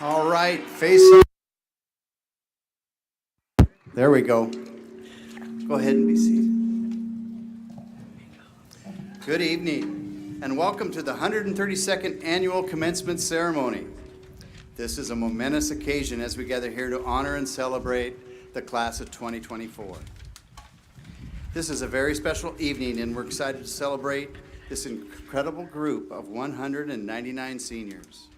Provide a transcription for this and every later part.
All right, face up. There we go. Go ahead and be seated. Good evening, and welcome to the 132nd Annual Commencement Ceremony. This is a momentous occasion as we gather here to honor and celebrate the class of 2024. This is a very special evening, and we're excited to celebrate this incredible group of 199 seniors.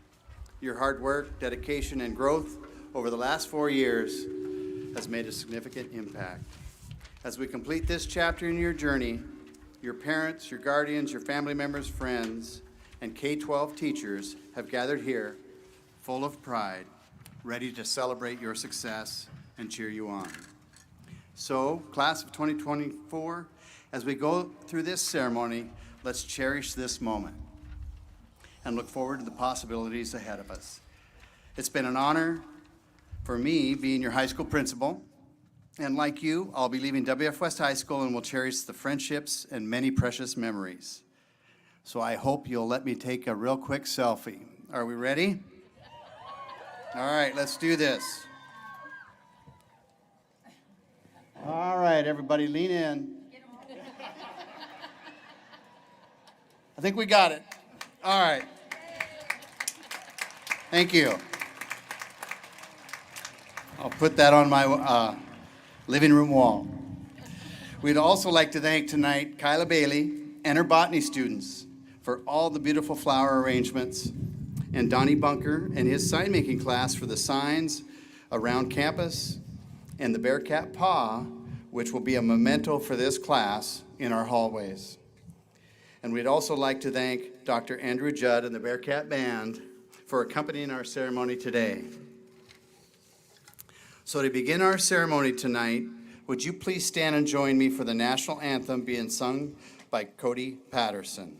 Your hard work, dedication, and growth over the last 4 years has made a significant impact. As we complete this chapter in your journey, your parents, your guardians, your family members, friends, and K-12 teachers have gathered here full of pride, ready to celebrate your success and cheer you on. So, class of 2024, as we go through this ceremony, let's cherish this moment and look forward to the possibilities ahead of us. It's been an honor for me being your high school principal, and like you, I'll be leaving WF West High School and will cherish the friendships and many precious memories. So I hope you'll let me take a real quick selfie. Are we ready? All right, let's do this. All right, everybody, lean in. I think we got it. All right. Thank you. I'll put that on my living room wall. We'd also like to thank tonight Kyla Bailey and her botany students for all the beautiful flower arrangements, and Donnie Bunker and his sign-making class for the signs around campus, and the Bearcat Paw, which will be a memento for this class in our hallways. And we'd also like to thank Dr. Andrew Judd and the Bearcat Band for accompanying our ceremony today. So to begin our ceremony tonight, would you please stand and join me for the national anthem being sung by Cody Patterson.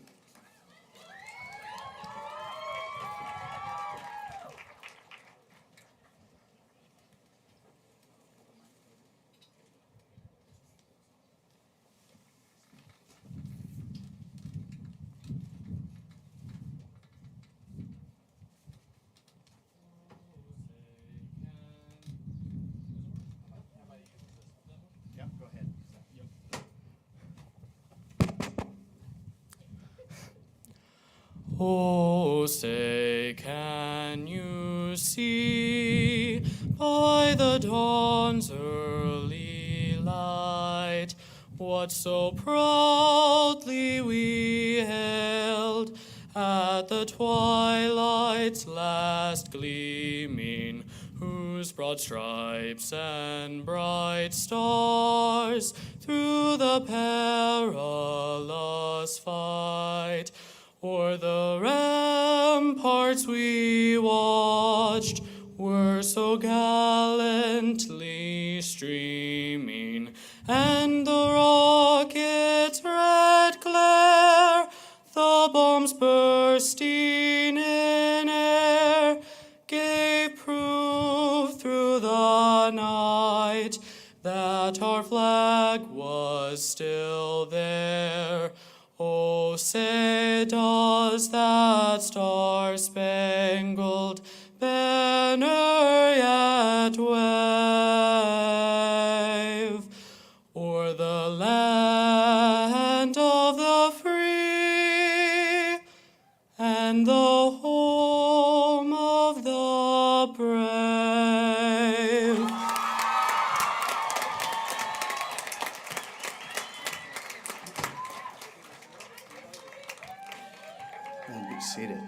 Oh, say, can you see by the dawn's early light what so proudly we hailed at the twilight's last gleaming, whose broad stripes and bright stars through the perilous fight o'er the ramparts we watched were so gallantly streaming, and the rocket's red glare, the bombs bursting in air, gave proof through the night that our flag was still there. Oh, say does that star-spangled banner yet wave o'er the land of the free and the home of the brave? And be seated.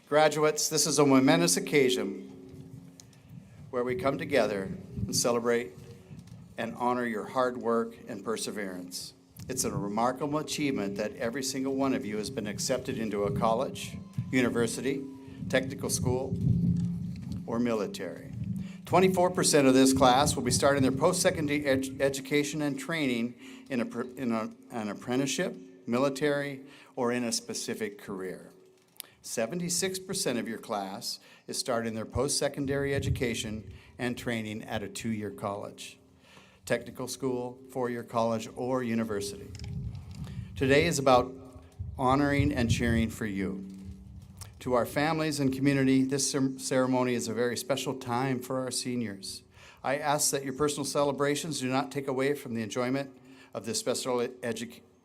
Graduates, this is a momentous occasion where we come together and celebrate and honor your hard work and perseverance. It's a remarkable achievement that every single one of you has been accepted into a college, university, technical school, or military. 24% of this class will be starting their post-secondary education and training in an apprenticeship, military, or in a specific career. 76% of your class is starting their post-secondary education and training at a 2-year college, technical school, 4-year college, or university. Today is about honoring and cheering for you. To our families and community, this ceremony is a very special time for our seniors. I ask that your personal celebrations do not take away from the enjoyment of this special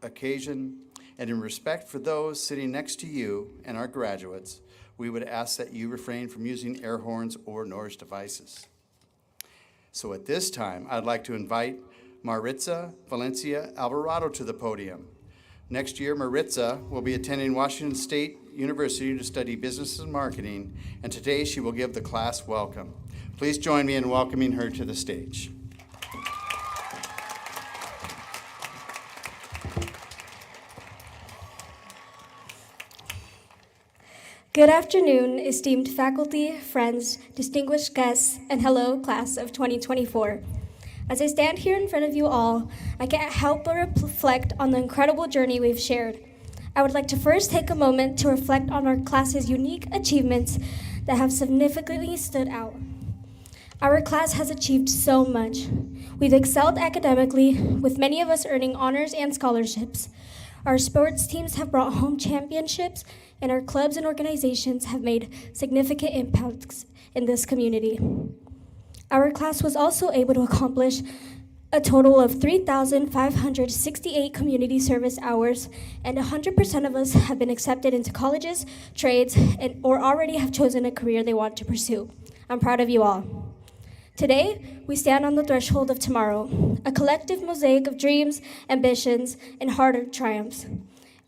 occasion, and in respect for those sitting next to you and our graduates, we would ask that you refrain from using air horns or noise devices. So at this time, I'd like to invite Maritza Valencia Alvarado to the podium. Next year, Maritza will be attending Washington State University to study business and marketing, and today she will give the class welcome. Please join me in welcoming her to the stage. Good afternoon, esteemed faculty, friends, distinguished guests, and hello, class of 2024. As I stand here in front of you all, I can't help but reflect on the incredible journey we've shared. I would like to first take a moment to reflect on our class's unique achievements that have significantly stood out. Our class has achieved so much. We've excelled academically, with many of us earning honors and scholarships. Our sports teams have brought home championships, and our clubs and organizations have made significant impacts in this community. Our class was also able to accomplish a total of 3,568 community service hours, and 100% of us have been accepted into colleges, trades, or already have chosen a career they want to pursue. I'm proud of you all. Today, we stand on the threshold of tomorrow, a collective mosaic of dreams, ambitions, and hard-earned triumphs.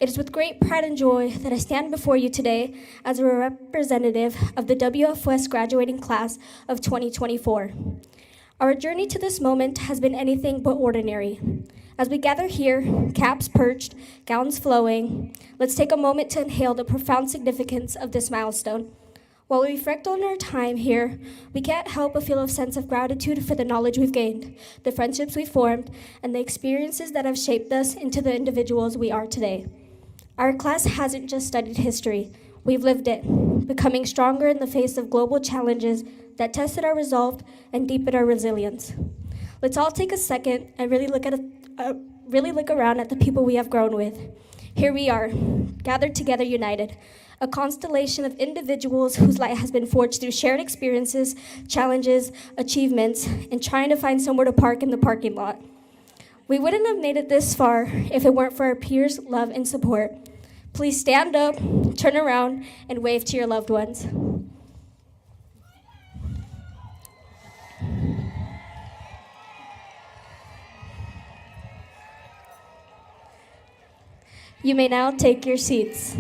It is with great pride and joy that I stand before you today as a representative of the WF West graduating class of 2024. Our journey to this moment has been anything but ordinary. As we gather here, caps perched, gowns flowing, let's take a moment to inhale the profound significance of this milestone. While we reflect on our time here, we can't help but feel a sense of gratitude for the knowledge we've gained, the friendships we've formed, and the experiences that have shaped us into the individuals we are today. Our class hasn't just studied history, we've lived it, becoming stronger in the face of global challenges that tested our resolve and deepened our resilience. Let's all take a second and really look around at the people we have grown with. Here we are, gathered together united, a constellation of individuals whose light has been forged through shared experiences, challenges, achievements, and trying to find somewhere to park in the parking lot. We wouldn't have made it this far if it weren't for our peers' love and support. Please stand up, turn around, and wave to your loved ones. You may now take your seats.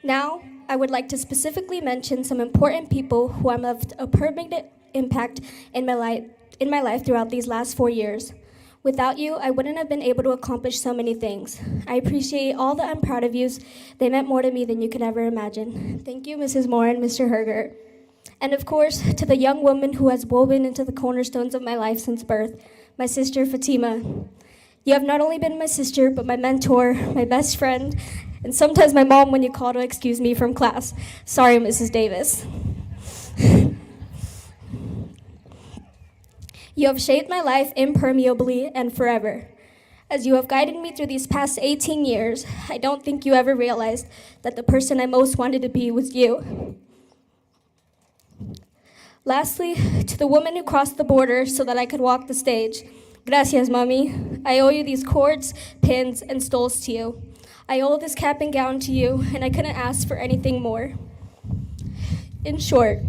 Now, I would like to specifically mention some important people who have left a permanent impact in my life throughout these last 4 years. Without you, I wouldn't have been able to accomplish so many things. I appreciate all the I'm proud of yous. They meant more to me than you could ever imagine. Thank you, Mrs. Moore and Mr. Herger. And of course, to the young woman who has woven into the cornerstones of my life since birth, my sister Fatima. You have not only been my sister, but my mentor, my best friend, and sometimes my mom when you call to excuse me from class. Sorry, Mrs. Davis. You have shaped my life impermeably and forever. As you have guided me through these past 18 years, I don't think you ever realized that the person I most wanted to be was you. Lastly, to the woman who crossed the border so that I could walk the stage, gracias, mami. I owe you these cords, pins, and stoles to you. I owe this cap and gown to you, and I couldn't ask for anything more. In short,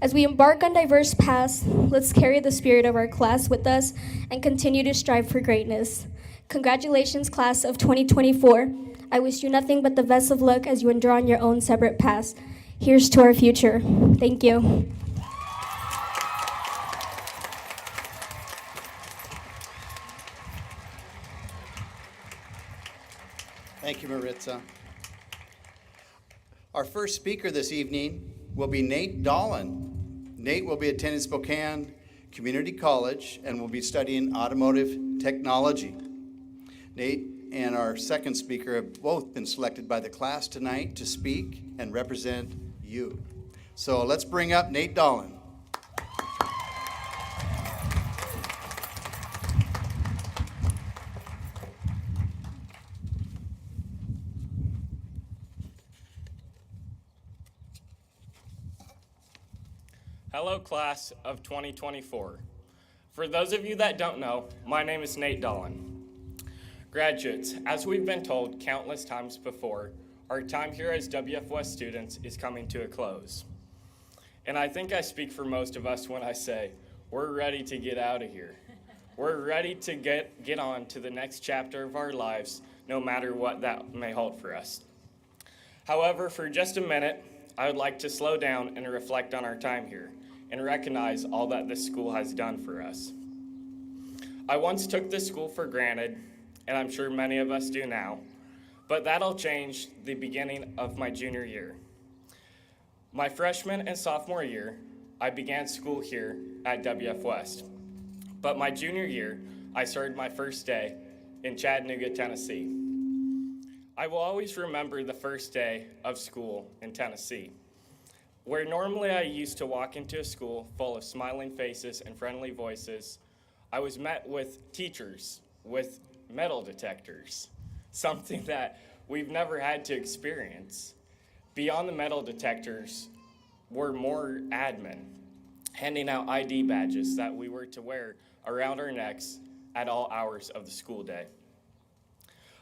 as we embark on diverse paths, let's carry the spirit of our class with us and continue to strive for greatness. Congratulations, class of 2024. I wish you nothing but the best of luck as you endure on your own separate paths. Here's to our future. Thank you. Thank you, Maritza. Our first speaker this evening will be Nate Doan. Nate will be attending Spokane Community College and will be studying automotive technology. Nate and our second speaker have both been selected by the class tonight to speak and represent you. So let's bring up Nate Doan. Hello, class of 2024. For those of you that don't know, my name is Nate Doan. Graduates, as we've been told countless times before, our time here as WF West students is coming to a close. And I think I speak for most of us when I say, we're ready to get out of here. We're ready to get on to the next chapter of our lives, no matter what that may hold for us. However, for just a minute, I would like to slow down and reflect on our time here and recognize all that this school has done for us. I once took this school for granted, and I'm sure many of us do now, but that'll change the beginning of my junior year. My freshman and sophomore year, I began school here at WF West, but my junior year, I started my first day in Chattanooga, Tennessee. I will always remember the first day of school in Tennessee, where normally I used to walk into a school full of smiling faces and friendly voices. I was met with teachers with metal detectors, something that we've never had to experience. Beyond the metal detectors were more admin, handing out ID badges that we were to wear around our necks at all hours of the school day.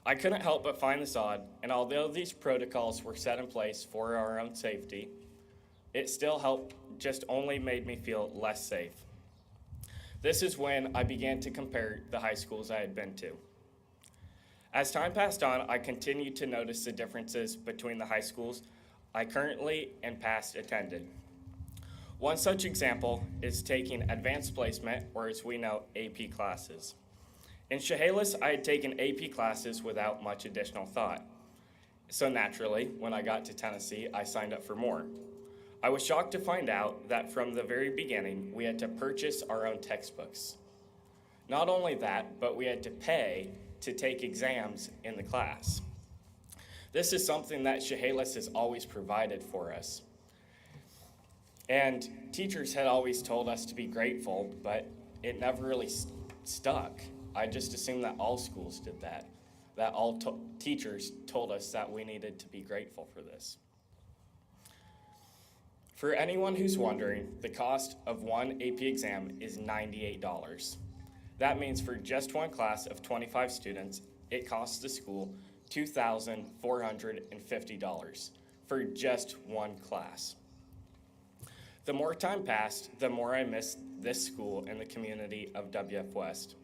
I couldn't help but find this odd, and although these protocols were set in place for our own safety, it still just only made me feel less safe. This is when I began to compare the high schools I had been to. As time passed on, I continued to notice the differences between the high schools I currently and past attended. One such example is taking advanced placement, or as we know, AP classes. In Chehalis, I had taken AP classes without much additional thought. So naturally, when I got to Tennessee, I signed up for more. I was shocked to find out that from the very beginning, we had to purchase our own textbooks. Not only that, but we had to pay to take exams in the class. This is something that Chehalis has always provided for us. And teachers had always told us to be grateful, but it never really stuck. I just assumed that all schools did that all teachers told us that we needed to be grateful for this. For anyone who's wondering, the cost of one AP exam is $98. That means for just one class of 25 students, it costs the school $2,450 for just one class. The more time passed, the more I missed this school and the community of WF West.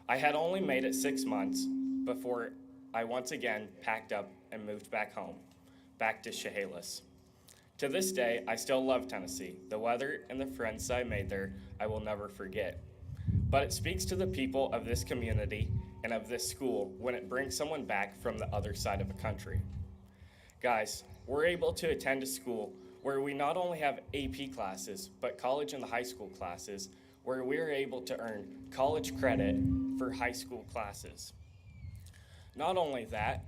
I had only made it 6 months before I once again packed up and moved back home, back to Chehalis. To this day, I still love Tennessee. The weather and the friends I made there, I will never forget. But it speaks to the people of this community and of this school when it brings someone back from the other side of the country. Guys, we're able to attend a school where we not only have AP classes, but college and the high school classes, where we're able to earn college credit for high school classes. Not only that,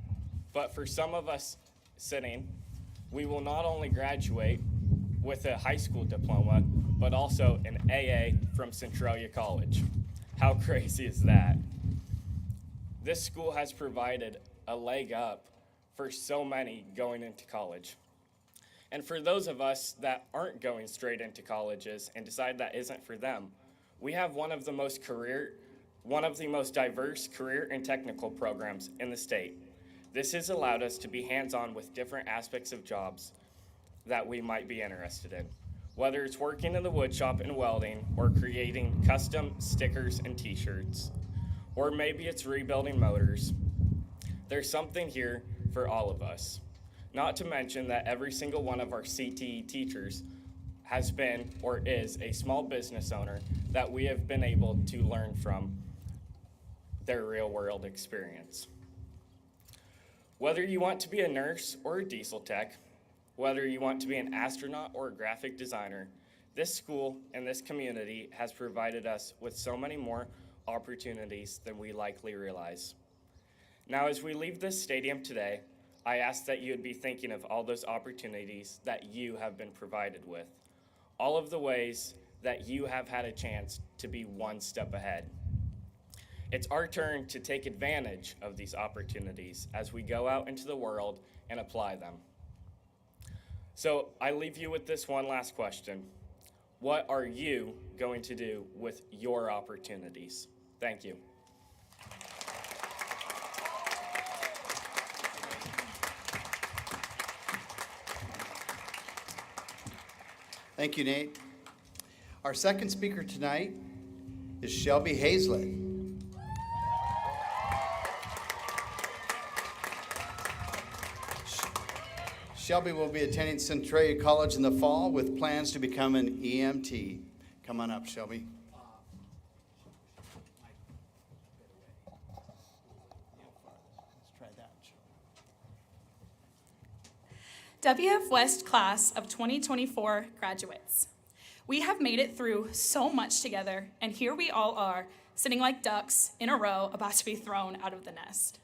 but for some of us sitting, we will not only graduate with a high school diploma, but also an AA from Centralia College. How crazy is that? This school has provided a leg up for so many going into college. And for those of us that aren't going straight into colleges and decide that isn't for them, we have one of the most diverse career and technical programs in the state. This has allowed us to be hands-on with different aspects of jobs that we might be interested in. Whether it's working in the wood shop and welding, or creating custom stickers and t-shirts, or maybe it's rebuilding motors, there's something here for all of us. Not to mention that every single one of our CTE teachers has been or is a small business owner that we have been able to learn from their real-world experience. Whether you want to be a nurse or a diesel tech, whether you want to be an astronaut or a graphic designer, this school and this community has provided us with so many more opportunities than we likely realize. Now, as we leave this stadium today, I ask that you would be thinking of all those opportunities that you have been provided with, all of the ways that you have had a chance to be one step ahead. It's our turn to take advantage of these opportunities as we go out into the world and apply them. So I leave you with this one last question. What are you going to do with your opportunities? Thank you. Thank you, Nate. Our second speaker tonight is Shelby Hazlett. Shelby will be attending Centralia College in the fall with plans to become an EMT. Come on up, Shelby. Let's try that. WF West class of 2024 graduates. We have made it through so much together, and here we all are, sitting like ducks in a row, about to be thrown out of the nest.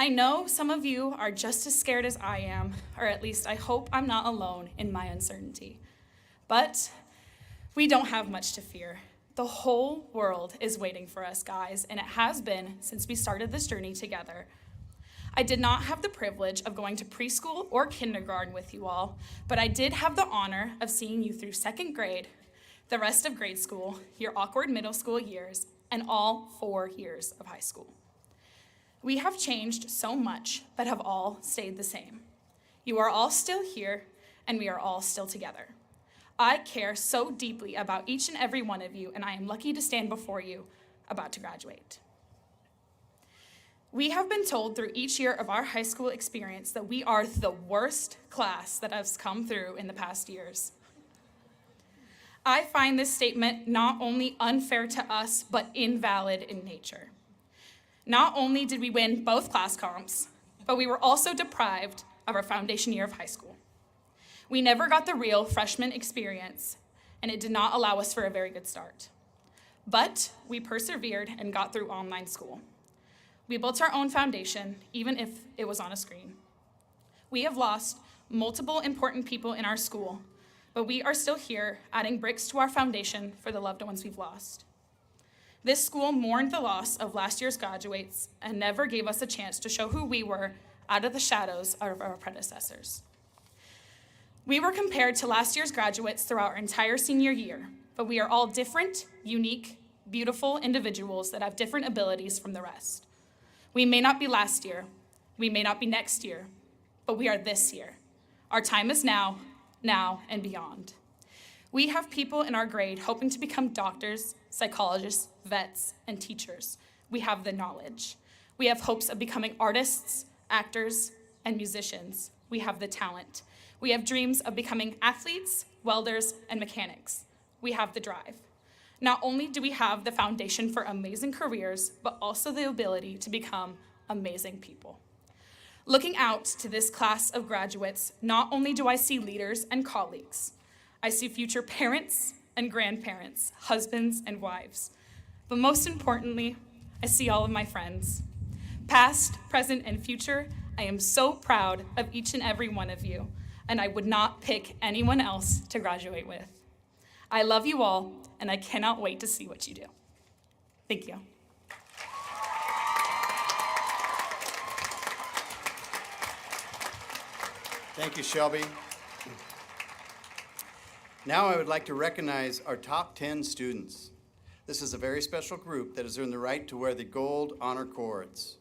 I know some of you are just as scared as I am, or at least I hope I'm not alone in my uncertainty. But we don't have much to fear. The whole world is waiting for us, guys, and it has been since we started this journey together. I did not have the privilege of going to preschool or kindergarten with you all, but I did have the honor of seeing you through second grade, the rest of grade school, your awkward middle school years, and all 4 years of high school. We have changed so much, but have all stayed the same. You are all still here, and we are all still together. I care so deeply about each and every one of you, and I am lucky to stand before you about to graduate. We have been told through each year of our high school experience that we are the worst class that has come through in the past years. I find this statement not only unfair to us, but invalid in nature. Not only did we win both class comps, but we were also deprived of our foundation year of high school. We never got the real freshman experience, and it did not allow us for a very good start. But we persevered and got through online school. We built our own foundation, even if it was on a screen. We have lost multiple important people in our school, but we are still here, adding bricks to our foundation for the loved ones we've lost. This school mourned the loss of last year's graduates and never gave us a chance to show who we were out of the shadows of our predecessors. We were compared to last year's graduates throughout our entire senior year, but we are all different, unique, beautiful individuals that have different abilities from the rest. We may not be last year, we may not be next year, but we are this year. Our time is now, and beyond. We have people in our grade hoping to become doctors, psychologists, vets, and teachers. We have the knowledge. We have hopes of becoming artists, actors, and musicians. We have the talent. We have dreams of becoming athletes, welders, and mechanics. We have the drive. Not only do we have the foundation for amazing careers, but also the ability to become amazing people. Looking out to this class of graduates, not only do I see leaders and colleagues, I see future parents and grandparents, husbands and wives. But most importantly, I see all of my friends. Past, present, and future, I am so proud of each and every one of you, and I would not pick anyone else to graduate with. I love you all, and I cannot wait to see what you do. Thank you. Thank you, Shelby. Now I would like to recognize our top 10 students. This is a very special group that has earned the right to wear the gold honor cords.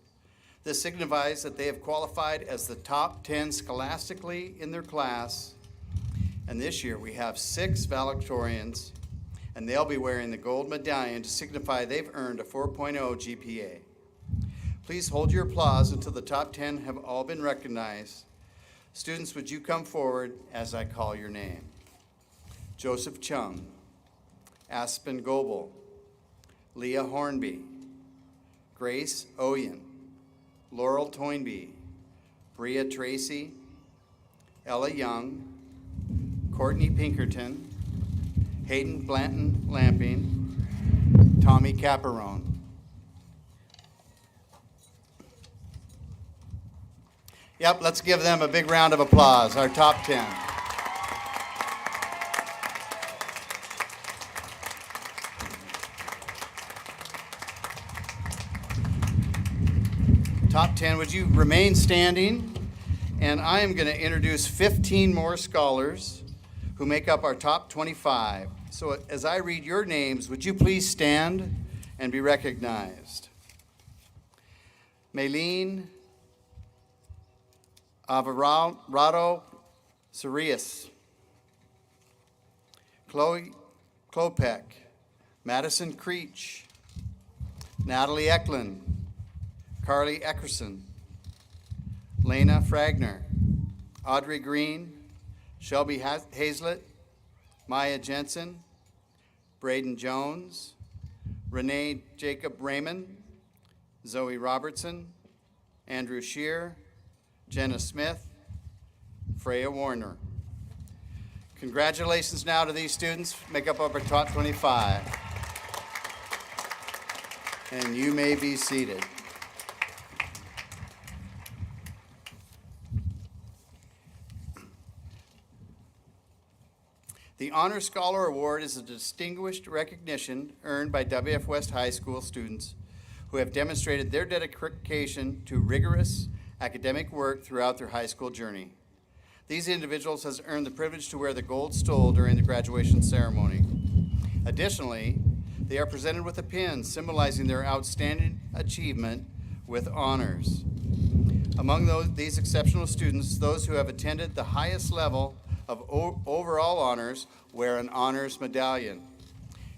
This signifies that they have qualified as the top 10 scholastically in their class. And this year we have 6 valedictorians, and they'll be wearing the gold medallion to signify they've earned a 4.0 GPA. Please hold your applause until the top 10 have all been recognized. Students, would you come forward as I call your name? Joseph Chung, Aspen Goebel, Leah Hornby, Grace Oyen, Laurel Toynbee, Bria Tracy, Ella Young, Courtney Pinkerton, Hayden Blanton Lamping, Tommy Caparone. Yep, let's give them a big round of applause, our top 10. Top 10, would you remain standing? And I am going to introduce 15 more scholars who make up our top 25. So as I read your names, would you please stand and be recognized? Maylene Alvarado Sarias, Chloe Klopek, Madison Creech, Natalie Eklund, Carly Eckerson, Lena Fragner, Audrey Green, Shelby Hazlett, Maya Jensen, Braden Jones, Renee Jacob Raymond, Zoe Robertson, Andrew Shear, Jenna Smith, Freya Warner. Congratulations now to these students, make up our top 25. And you may be seated. The Honor Scholar Award is a distinguished recognition earned by WF West High School students who have demonstrated their dedication to rigorous academic work throughout their high school journey. These individuals have earned the privilege to wear the gold stole during the graduation ceremony. Additionally, they are presented with a pin symbolizing their outstanding achievement with honors. Among these exceptional students, those who have attended the highest level of overall honors wear an honors medallion.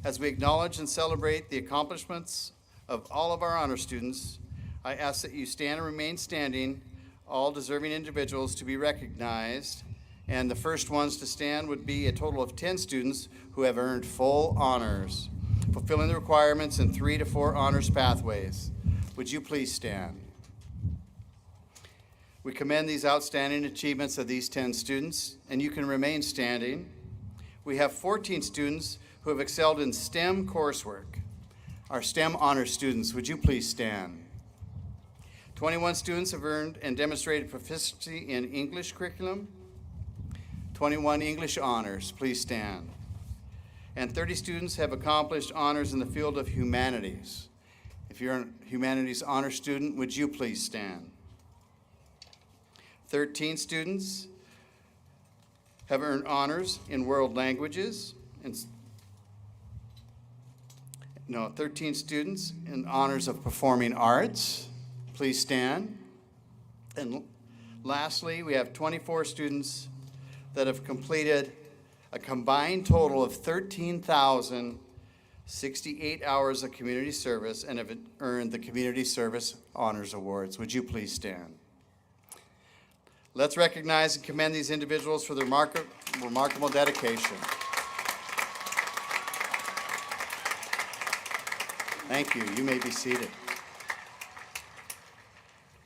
As we acknowledge and celebrate the accomplishments of all of our honor students, I ask that you stand and remain standing, all deserving individuals to be recognized. And the first ones to stand would be a total of 10 students who have earned full honors, fulfilling the requirements in 3 to 4 honors pathways. Would you please stand? We commend these outstanding achievements of these 10 students, and you can remain standing. We have 14 students who have excelled in STEM coursework. Our STEM honor students, would you please stand? 21 students have earned and demonstrated proficiency in English curriculum. 21 English honors, please stand. And 30 students have accomplished honors in the field of humanities. If you're a humanities honor student, would you please stand? 13 students have earned honors in world languages. 13 students in honors of performing arts. Please stand. And lastly, we have 24 students that have completed a combined total of 13,068 hours of community service and have earned the Community Service Honors Awards. Would you please stand? Let's recognize and commend these individuals for their remarkable dedication. Thank you. You may be seated.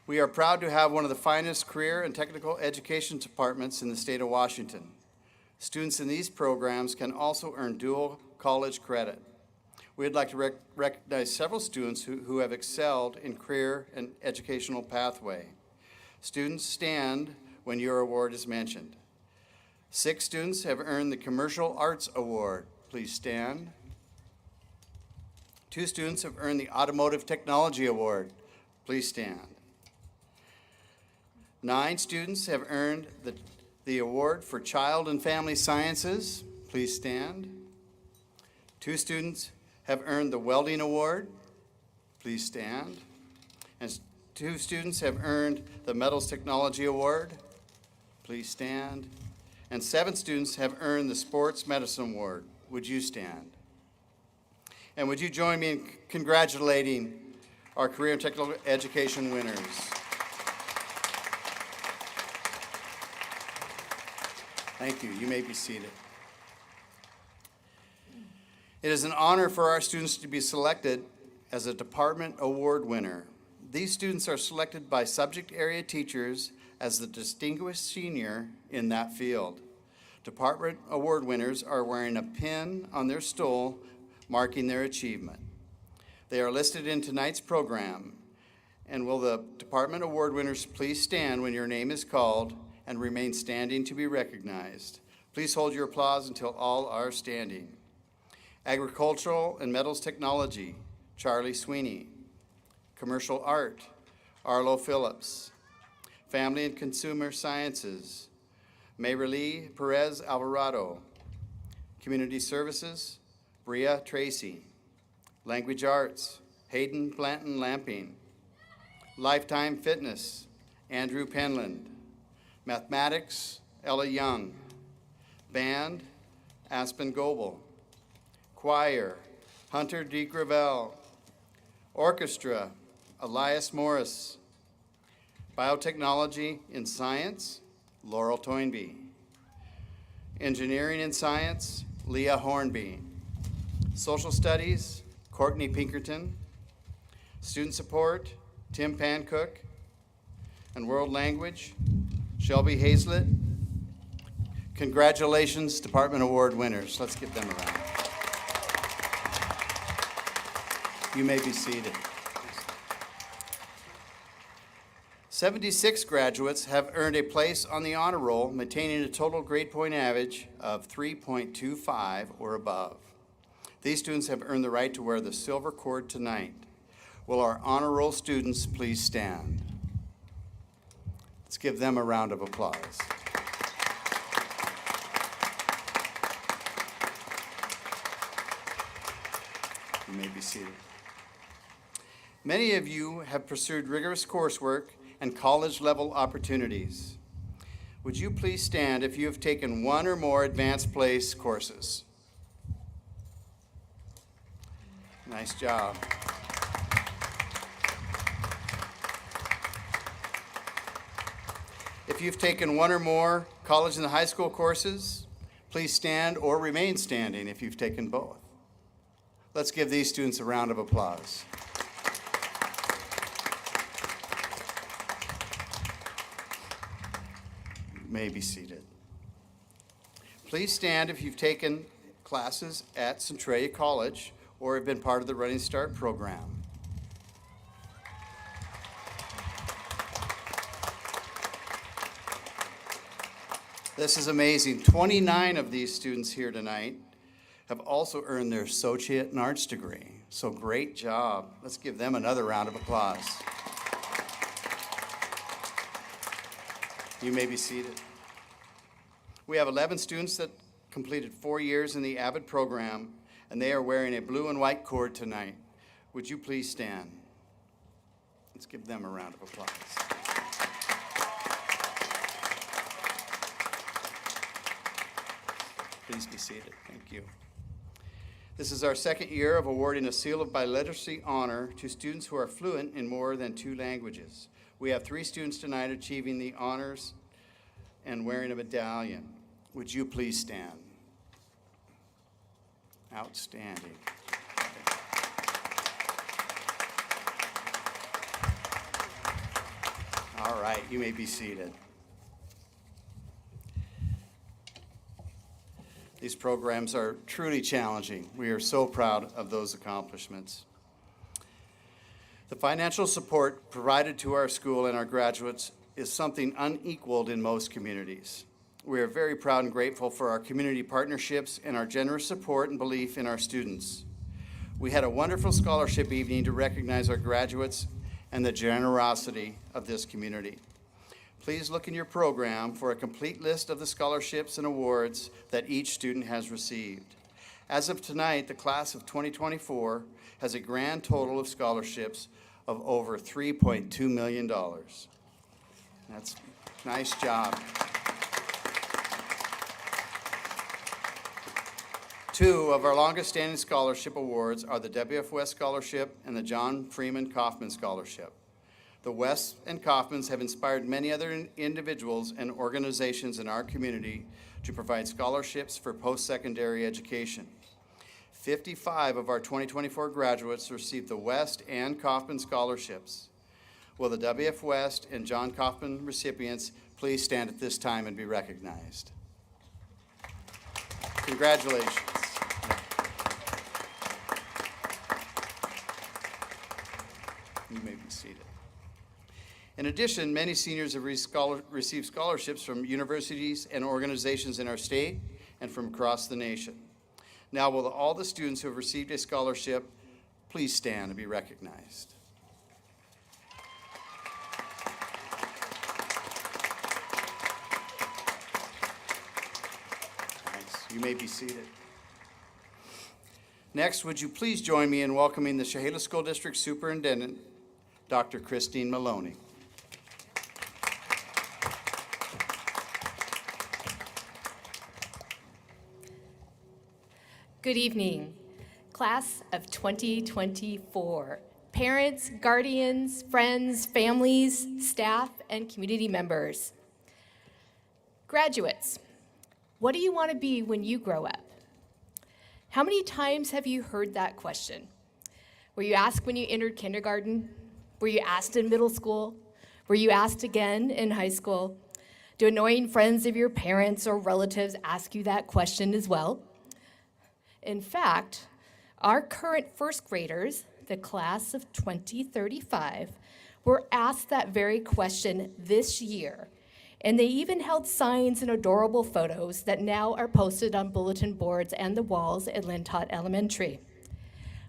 We are proud to have one of the finest career and technical education departments in the state of Washington. Students in these programs can also earn dual college credit. We'd like to recognize several students who have excelled in career and educational pathway. Students, stand when your award is mentioned. 6 students have earned the Commercial Arts Award. Please stand. 2 students have earned the Automotive Technology Award. Please stand. 9 students have earned the award for Child and Family Sciences. Please stand. 2 students have earned the Welding Award. Please stand. And 2 students have earned the Metals Technology Award. Please stand. And 7 students have earned the Sports Medicine Award. Would you stand? And would you join me in congratulating our career and technical education winners? Thank you. You may be seated. It is an honor for our students to be selected as a department award winner. These students are selected by subject area teachers as the distinguished senior in that field. Department award winners are wearing a pin on their stole marking their achievement. They are listed in tonight's program. And will the department award winners please stand when your name is called and remain standing to be recognized. Please hold your applause until all are standing. Agricultural and Metals Technology, Charlie Sweeney. Commercial Art, Arlo Phillips. Family and Consumer Sciences, Mayralee Perez Alvarado. Community Services, Bria Tracy. Language Arts, Hayden Blanton Lamping. Lifetime Fitness, Andrew Penland. Mathematics, Ella Young. Band, Aspen Goebel. Choir, Hunter D. Gravel. Orchestra, Elias Morris. Biotechnology in Science, Laurel Toynbee. Engineering and Science, Leah Hornby. Social Studies, Courtney Pinkerton. Student Support, Tim Pancook. And World Language, Shelby Hazlett. Congratulations, Department Award winners. Let's give them a round. You may be seated. 76 graduates have earned a place on the honor roll, maintaining a total grade point average of 3.25 or above. These students have earned the right to wear the silver cord tonight. Will our honor roll students please stand? Let's give them a round of applause. You may be seated. Many of you have pursued rigorous coursework and college-level opportunities. Would you please stand if you have taken one or more advanced place courses? Nice job. If you've taken one or more college and high school courses, please stand or remain standing if you've taken both. Let's give these students a round of applause. You may be seated. Please stand if you've taken classes at Centralia College or have been part of the Running Start program. This is amazing. 29 of these students here tonight have also earned their associate in arts degree. So great job. Let's give them another round of applause. You may be seated. We have 11 students that completed 4 years in the AVID program, and they are wearing a blue and white cord tonight. Would you please stand? Let's give them a round of applause. Please be seated. Thank you. This is our second year of awarding a Seal of Biliteracy honor to students who are fluent in more than 2 languages. We have 3 students tonight achieving the honors and wearing a medallion. Would you please stand? Outstanding. All right, you may be seated. These programs are truly challenging. We are so proud of those accomplishments. The financial support provided to our school and our graduates is something unequaled in most communities. We are very proud and grateful for our community partnerships and our generous support and belief in our students. We had a wonderful scholarship evening to recognize our graduates and the generosity of this community. Please look in your program for a complete list of the scholarships and awards that each student has received. As of tonight, the class of 2024 has a grand total of scholarships of over $3.2 million. That's a nice job. 2 of our longest standing scholarship awards are the W.F. West Scholarship and the John Freeman Kaufman Scholarship. The Wests and Kaufmans have inspired many other individuals and organizations in our community to provide scholarships for post-secondary education. 55 of our 2024 graduates received the West and Kaufman scholarships. Will the W.F. West and John Kaufman recipients please stand at this time and be recognized? Congratulations. You may be seated. In addition, many seniors have received scholarships from universities and organizations in our state and from across the nation. Now, will all the students who have received a scholarship please stand and be recognized? You may be seated. Next, would you please join me in welcoming the Chehalis School District Superintendent, Dr. Christine Maloney. Good evening, class of 2024. Parents, guardians, friends, families, staff, and community members. Graduates, what do you want to be when you grow up? How many times have you heard that question? Were you asked when you entered kindergarten? Were you asked in middle school? Were you asked again in high school? Do annoying friends of your parents or relatives ask you that question as well? In fact, our current first graders, the class of 2035, were asked that very question this year, and they even held signs and adorable photos that now are posted on bulletin boards and the walls at Lintott Elementary.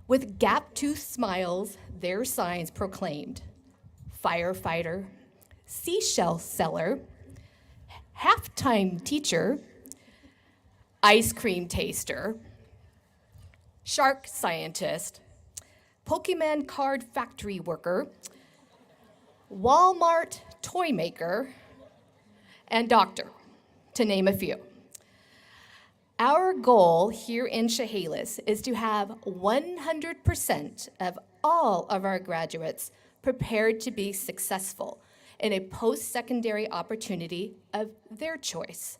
With gap-toothed smiles, their signs proclaimed, firefighter, seashell seller, halftime teacher, ice cream taster, shark scientist, Pokemon card factory worker, Walmart toy maker, and doctor, to name a few. Our goal here in Chehalis is to have 100% of all of our graduates prepared to be successful in a post-secondary opportunity of their choice,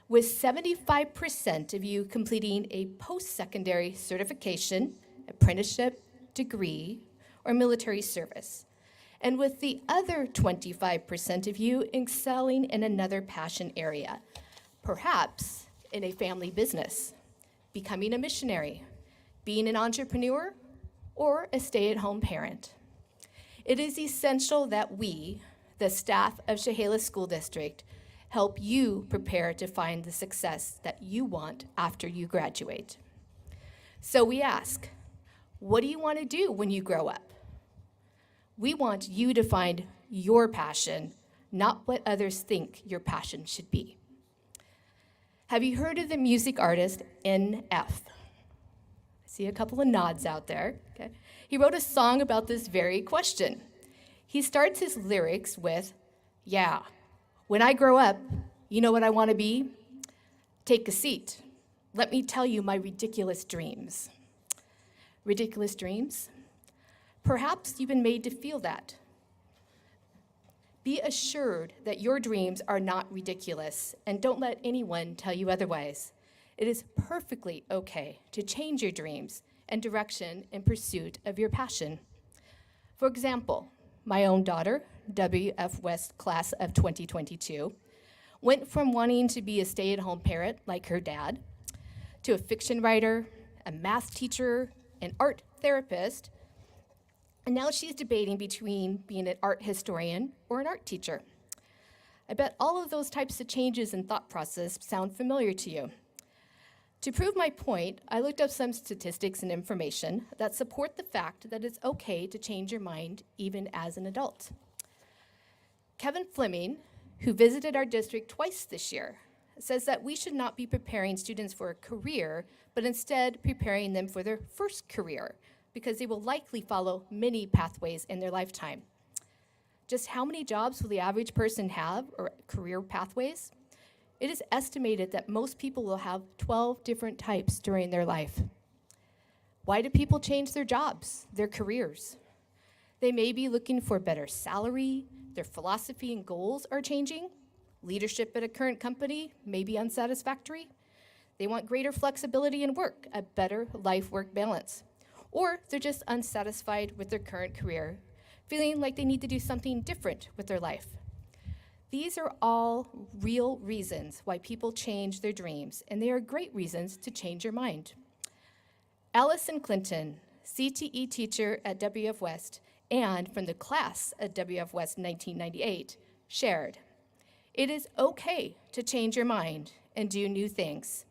with 75% of you completing a post-secondary certification, apprenticeship, degree, or military service, and with the other 25% of you excelling in another passion area, perhaps in a family business, becoming a missionary, being an entrepreneur, or a stay-at-home parent. It is essential that we, the staff of Chehalis School District, help you prepare to find the success that you want after you graduate. So we ask, what do you want to do when you grow up? We want you to find your passion, not what others think your passion should be. Have you heard of the music artist NF? I see a couple of nods out there. Okay. He wrote a song about this very question. He starts his lyrics with, yeah, when I grow up, you know what I want to be? Take a seat. Let me tell you my ridiculous dreams. Ridiculous dreams? Perhaps you've been made to feel that. Be assured that your dreams are not ridiculous, and don't let anyone tell you otherwise. It is perfectly okay to change your dreams and direction in pursuit of your passion. For example, my own daughter, WF West class of 2022, went from wanting to be a stay-at-home parent like her dad, to a fiction writer, a math teacher, an art therapist, and now she's debating between being an art historian or an art teacher. I bet all of those types of changes in thought process sound familiar to you. To prove my point, I looked up some statistics and information that support the fact that it's okay to change your mind even as an adult. Kevin Fleming, who visited our district twice this year, says that we should not be preparing students for a career, but instead preparing them for their first career, because they will likely follow many pathways in their lifetime. Just how many jobs will the average person have, or career pathways? It is estimated that most people will have 12 different types during their life. Why do people change their jobs, their careers? They may be looking for better salary, their philosophy and goals are changing, leadership at a current company may be unsatisfactory, they want greater flexibility in work, a better life-work balance, or they're just unsatisfied with their current career, feeling like they need to do something different with their life. These are all real reasons why people change their dreams, and they are great reasons to change your mind. Allison Clinton, CTE teacher at WF West, and from the class at WF West 1998, shared, "It is okay to change your mind and do new things.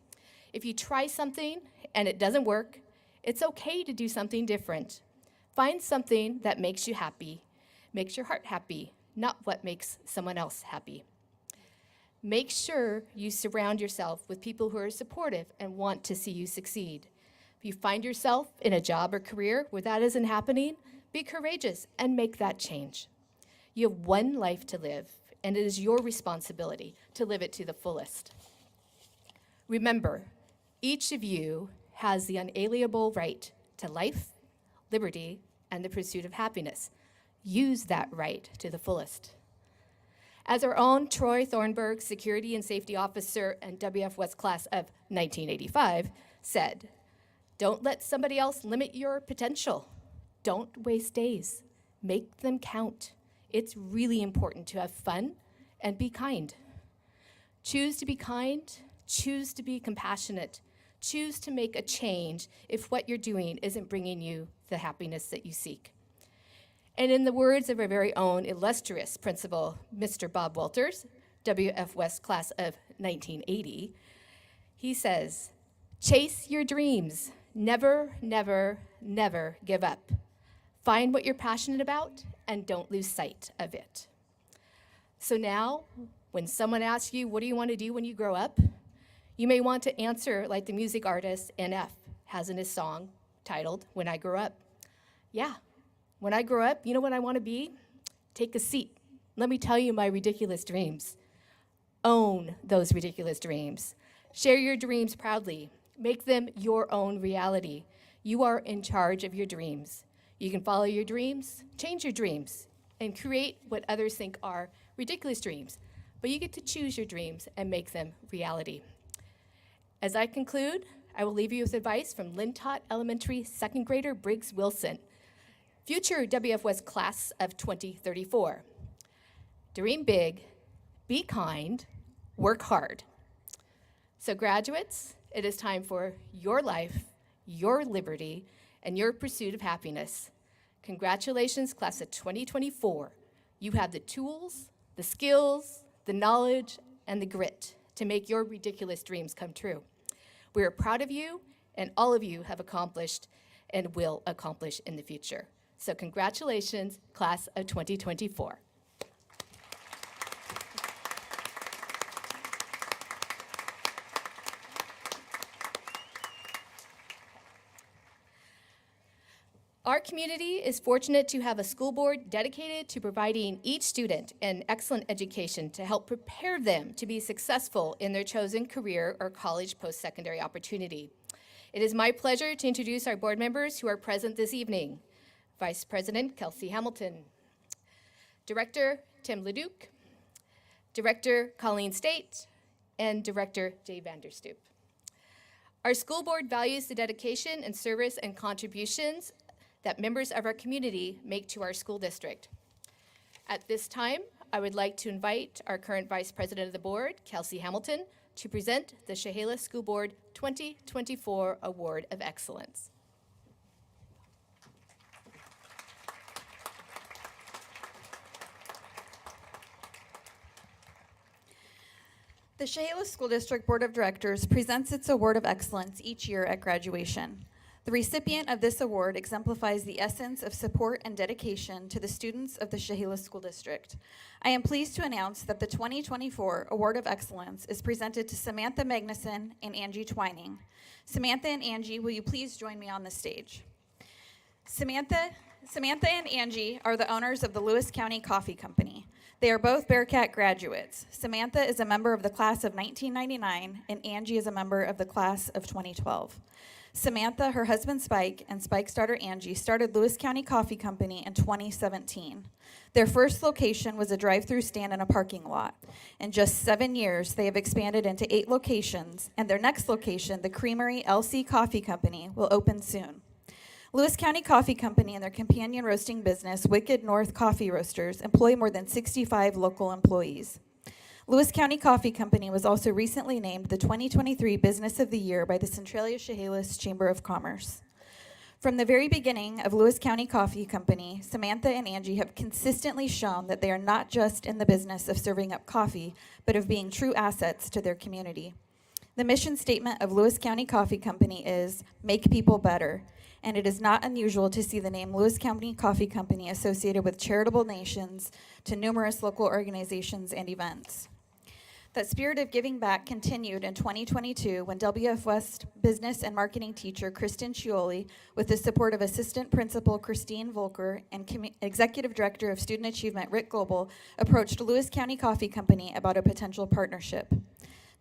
If you try something and it doesn't work, it's okay to do something different. Find something that makes you happy, makes your heart happy, not what makes someone else happy." Make sure you surround yourself with people who are supportive and want to see you succeed. If you find yourself in a job or career where that isn't happening, be courageous and make that change. You have one life to live, and it is your responsibility to live it to the fullest. Remember, each of you has the unalienable right to life, liberty, and the pursuit of happiness. Use that right to the fullest. As our own Troy Thornburg, Security and Safety Officer and WF West Class of 1985, said, "Don't let somebody else limit your potential. Don't waste days. Make them count. It's really important to have fun and be kind. Choose to be kind, choose to be compassionate, choose to make a change if what you're doing isn't bringing you the happiness that you seek." And in the words of our very own illustrious principal, Mr. Bob Walters, WF West Class of 1980, he says, "Chase your dreams. Never, never, never give up. Find what you're passionate about and don't lose sight of it." So now, when someone asks you, what do you want to do when you grow up? You may want to answer like the music artist NF has in his song titled, "When I Grow Up." Yeah, when I grow up, you know what I want to be? Take a seat. Let me tell you my ridiculous dreams. Own those ridiculous dreams. Share your dreams proudly. Make them your own reality. You are in charge of your dreams. You can follow your dreams, change your dreams, and create what others think are ridiculous dreams. But you get to choose your dreams and make them reality. As I conclude, I will leave you with advice from Lintot Elementary second grader Briggs Wilson, future WF West Class of 2034. Dream big, be kind, work hard. So graduates, it is time for your life, your liberty, and your pursuit of happiness. Congratulations, Class of 2024. You have the tools, the skills, the knowledge, and the grit to make your ridiculous dreams come true. We are proud of you, and all of you have accomplished and will accomplish in the future. So congratulations, Class of 2024. Our community is fortunate to have a school board dedicated to providing each student an excellent education to help prepare them to be successful in their chosen career or college post-secondary opportunity. It is my pleasure to introduce our board members who are present this evening. Vice President Kelsey Hamilton, Director Tim Leduc, Director Colleen State, and Director Jay Vanderstoop. Our school board values the dedication and service and contributions that members of our community make to our school district. At this time, I would like to invite our current Vice President of the Board, Kelsey Hamilton, to present the Chehalis School Board 2024 Award of Excellence. The Chehalis School District Board of Directors presents its Award of Excellence each year at graduation. The recipient of this award exemplifies the essence of support and dedication to the students of the Chehalis School District. I am pleased to announce that the 2024 Award of Excellence is presented to Samantha Magnuson and Angie Twining. Samantha and Angie, will you please join me on the stage? Samantha and Angie are the owners of the Lewis County Coffee Company. They are both Bearcat graduates. Samantha is a member of the class of 1999, and Angie is a member of the class of 2012. Samantha, her husband Spike, and Spike's daughter Angie started Lewis County Coffee Company in 2017. Their first location was a drive-through stand in a parking lot. In just 7 years, they have expanded into 8 locations, and their next location, the Creamery LC Coffee Company, will open soon. Lewis County Coffee Company and their companion roasting business, Wicked North Coffee Roasters, employ more than 65 local employees. Lewis County Coffee Company was also recently named the 2023 Business of the Year by the Centralia Chehalis Chamber of Commerce. From the very beginning of Lewis County Coffee Company, Samantha and Angie have consistently shown that they are not just in the business of serving up coffee, but of being true assets to their community. The mission statement of Lewis County Coffee Company is, "Make people better," and it is not unusual to see the name Lewis County Coffee Company associated with charitable donations to numerous local organizations and events. That spirit of giving back continued in 2022 when WF West business and marketing teacher Kristen Scioli, with the support of assistant principal Christine Volker and executive director of student achievement Rick Goebel, approached Lewis County Coffee Company about a potential partnership.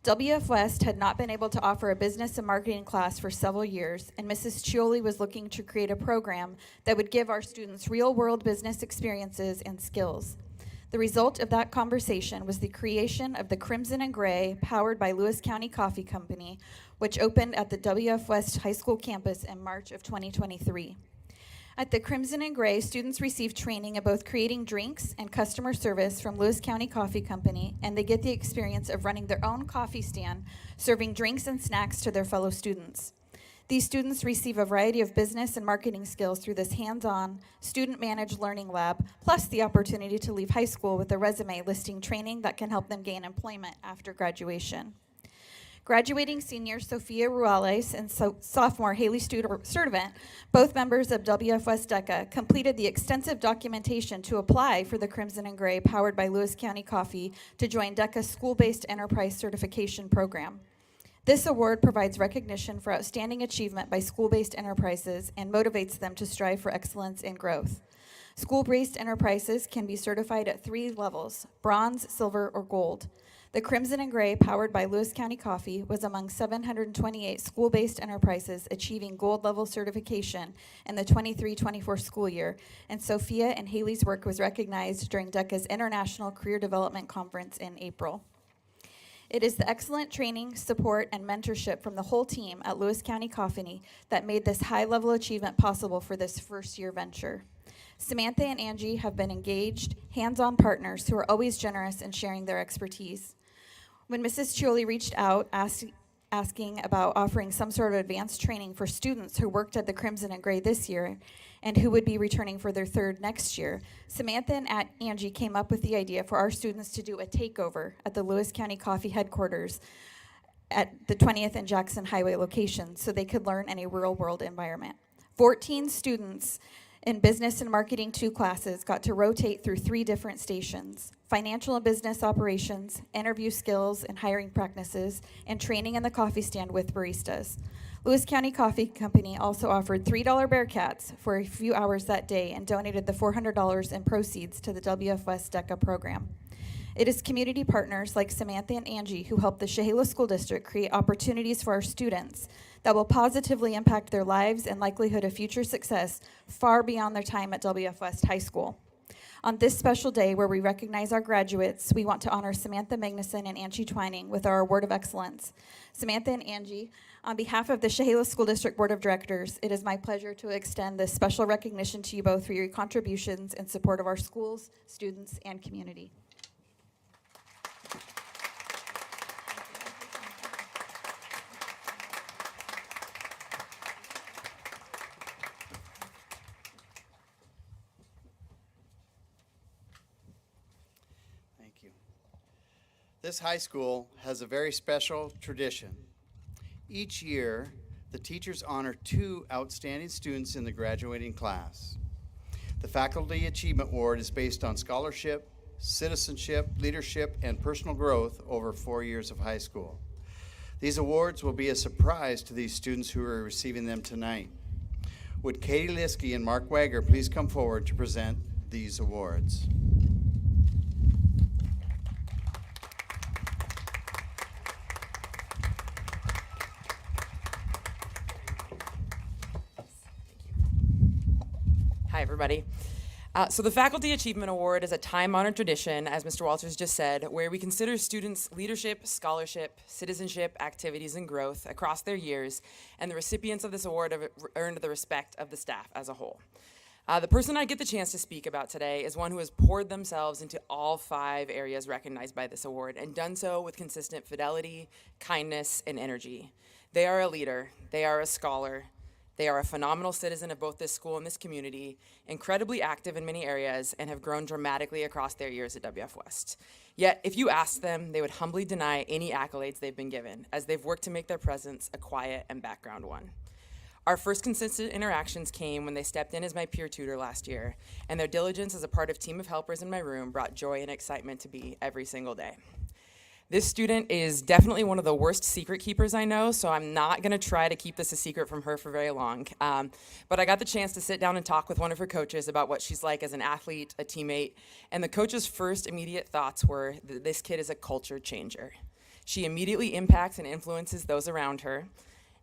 WF West had not been able to offer a business and marketing class for several years, and Mrs. Scioli was looking to create a program that would give our students real-world business experiences and skills. The result of that conversation was the creation of the Crimson and Gray, powered by Lewis County Coffee Company, which opened at the WF West High School campus in March of 2023. At the Crimson and Gray, students receive training of both creating drinks and customer service from Lewis County Coffee Company, and they get the experience of running their own coffee stand, serving drinks and snacks to their fellow students. These students receive a variety of business and marketing skills through this hands-on, student-managed learning lab, plus the opportunity to leave high school with a resume listing training that can help them gain employment after graduation. Graduating senior Sophia Ruales and sophomore Haley Sturdivant, both members of WF West DECA, completed the extensive documentation to apply for the Crimson and Gray, powered by Lewis County Coffee, to join DECA's school-based enterprise certification program. This award provides recognition for outstanding achievement by school-based enterprises and motivates them to strive for excellence and growth. School-based enterprises can be certified at 3 levels: bronze, silver, or gold. The Crimson and Gray, powered by Lewis County Coffee, was among 728 school-based enterprises achieving gold level certification in the 23-24 school year, and Sophia and Haley's work was recognized during DECA's International Career Development Conference in April. It is the excellent training, support, and mentorship from the whole team at Lewis County Coffee that made this high-level achievement possible for this first-year venture. Samantha and Angie have been engaged, hands-on partners who are always generous in sharing their expertise. When Mrs. Scioli reached out asking about offering some sort of advanced training for students who worked at the Crimson and Gray this year and who would be returning for their 3rd next year, Samantha and Angie came up with the idea for our students to do a takeover at the Lewis County Coffee headquarters at the 20th and Jackson Highway location so they could learn in a real-world environment. 14 students in Business and Marketing 2 classes got to rotate through 3 different stations: financial and business operations, interview skills and hiring practices, and training in the coffee stand with baristas. Lewis County Coffee Company also offered $3 Bearcats for a few hours that day and donated the $400 in proceeds to the WF West DECA program. It is community partners like Samantha and Angie who help the Chehalis School District create opportunities for our students that will positively impact their lives and likelihood of future success far beyond their time at WF West High School. On this special day where we recognize our graduates, we want to honor Samantha Magnuson and Angie Twining with our Award of Excellence. Samantha and Angie, on behalf of the Chehalis School District Board of Directors, it is my pleasure to extend this special recognition to you both for your contributions in support of our schools, students, and community. Thank you. This high school has a very special tradition. Each year, the teachers honor 2 outstanding students in the graduating class. The Faculty Achievement Award is based on scholarship, citizenship, leadership, and personal growth over 4 years of high school. These awards will be a surprise to these students who are receiving them tonight. Would Katie Liskey and Mark Wager please come forward to present these awards? Hi, everybody. So the Faculty Achievement Award is a time-honored tradition, as Mr. Walters just said, where we consider students' leadership, scholarship, citizenship, activities, and growth across their years, and the recipients of this award have earned the respect of the staff as a whole. The person I get the chance to speak about today is one who has poured themselves into all 5 areas recognized by this award, and done so with consistent fidelity, kindness, and energy. They are a leader, they are a scholar, they are a phenomenal citizen of both this school and this community, incredibly active in many areas, and have grown dramatically across their years at WF West. Yet, if you ask them, they would humbly deny any accolades they've been given, as they've worked to make their presence a quiet and background one. Our first consistent interactions came when they stepped in as my peer tutor last year, and their diligence as a part of team of helpers in my room brought joy and excitement to me every single day. This student is definitely one of the worst secret keepers I know, so I'm not going to try to keep this a secret from her for very long. But I got the chance to sit down and talk with one of her coaches about what she's like as an athlete, a teammate, and the coach's first immediate thoughts were that this kid is a culture changer. She immediately impacts and influences those around her,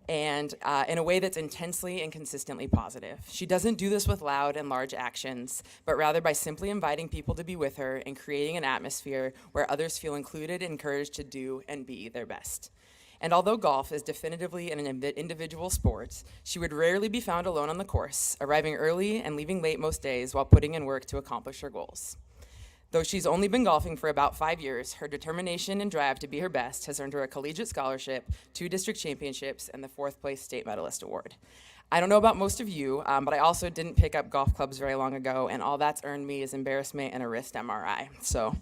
and in a way that's intensely and consistently positive. She doesn't do this with loud and large actions, but rather by simply inviting people to be with her and creating an atmosphere where others feel included and encouraged to do and be their best. And although golf is definitively an individual sport, she would rarely be found alone on the course, arriving early and leaving late most days while putting in work to accomplish her goals. Though she's only been golfing for about 5 years, her determination and drive to be her best has earned her a collegiate scholarship, 2 district championships, and the 4th place state medalist award. I don't know about most of you, but I also didn't pick up golf clubs very long ago, and all that's earned me is embarrassment and a wrist MRI. So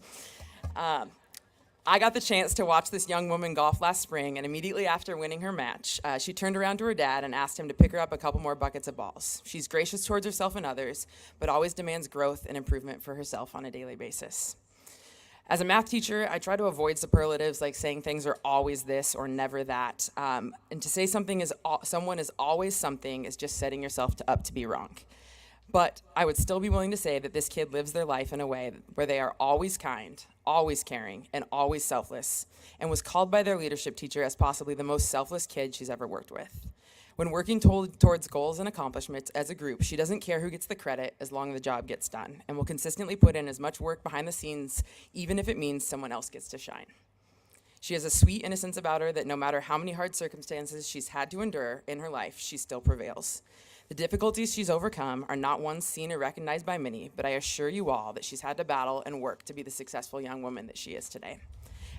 I got the chance to watch this young woman golf last spring, and immediately after winning her match, she turned around to her dad and asked him to pick her up a couple more buckets of balls. She's gracious towards herself and others, but always demands growth and improvement for herself on a daily basis. As a math teacher, I try to avoid superlatives like saying things are always this or never that. And to say someone is always something is just setting yourself up to be wrong. But I would still be willing to say that this kid lives their life in a way where they are always kind, always caring, and always selfless, and was called by their leadership teacher as possibly the most selfless kid she's ever worked with. When working towards goals and accomplishments as a group, she doesn't care who gets the credit as long as the job gets done, and will consistently put in as much work behind the scenes, even if it means someone else gets to shine. She has a sweet innocence about her that no matter how many hard circumstances she's had to endure in her life, she still prevails. The difficulties she's overcome are not ones seen or recognized by many, but I assure you all that she's had to battle and work to be the successful young woman that she is today.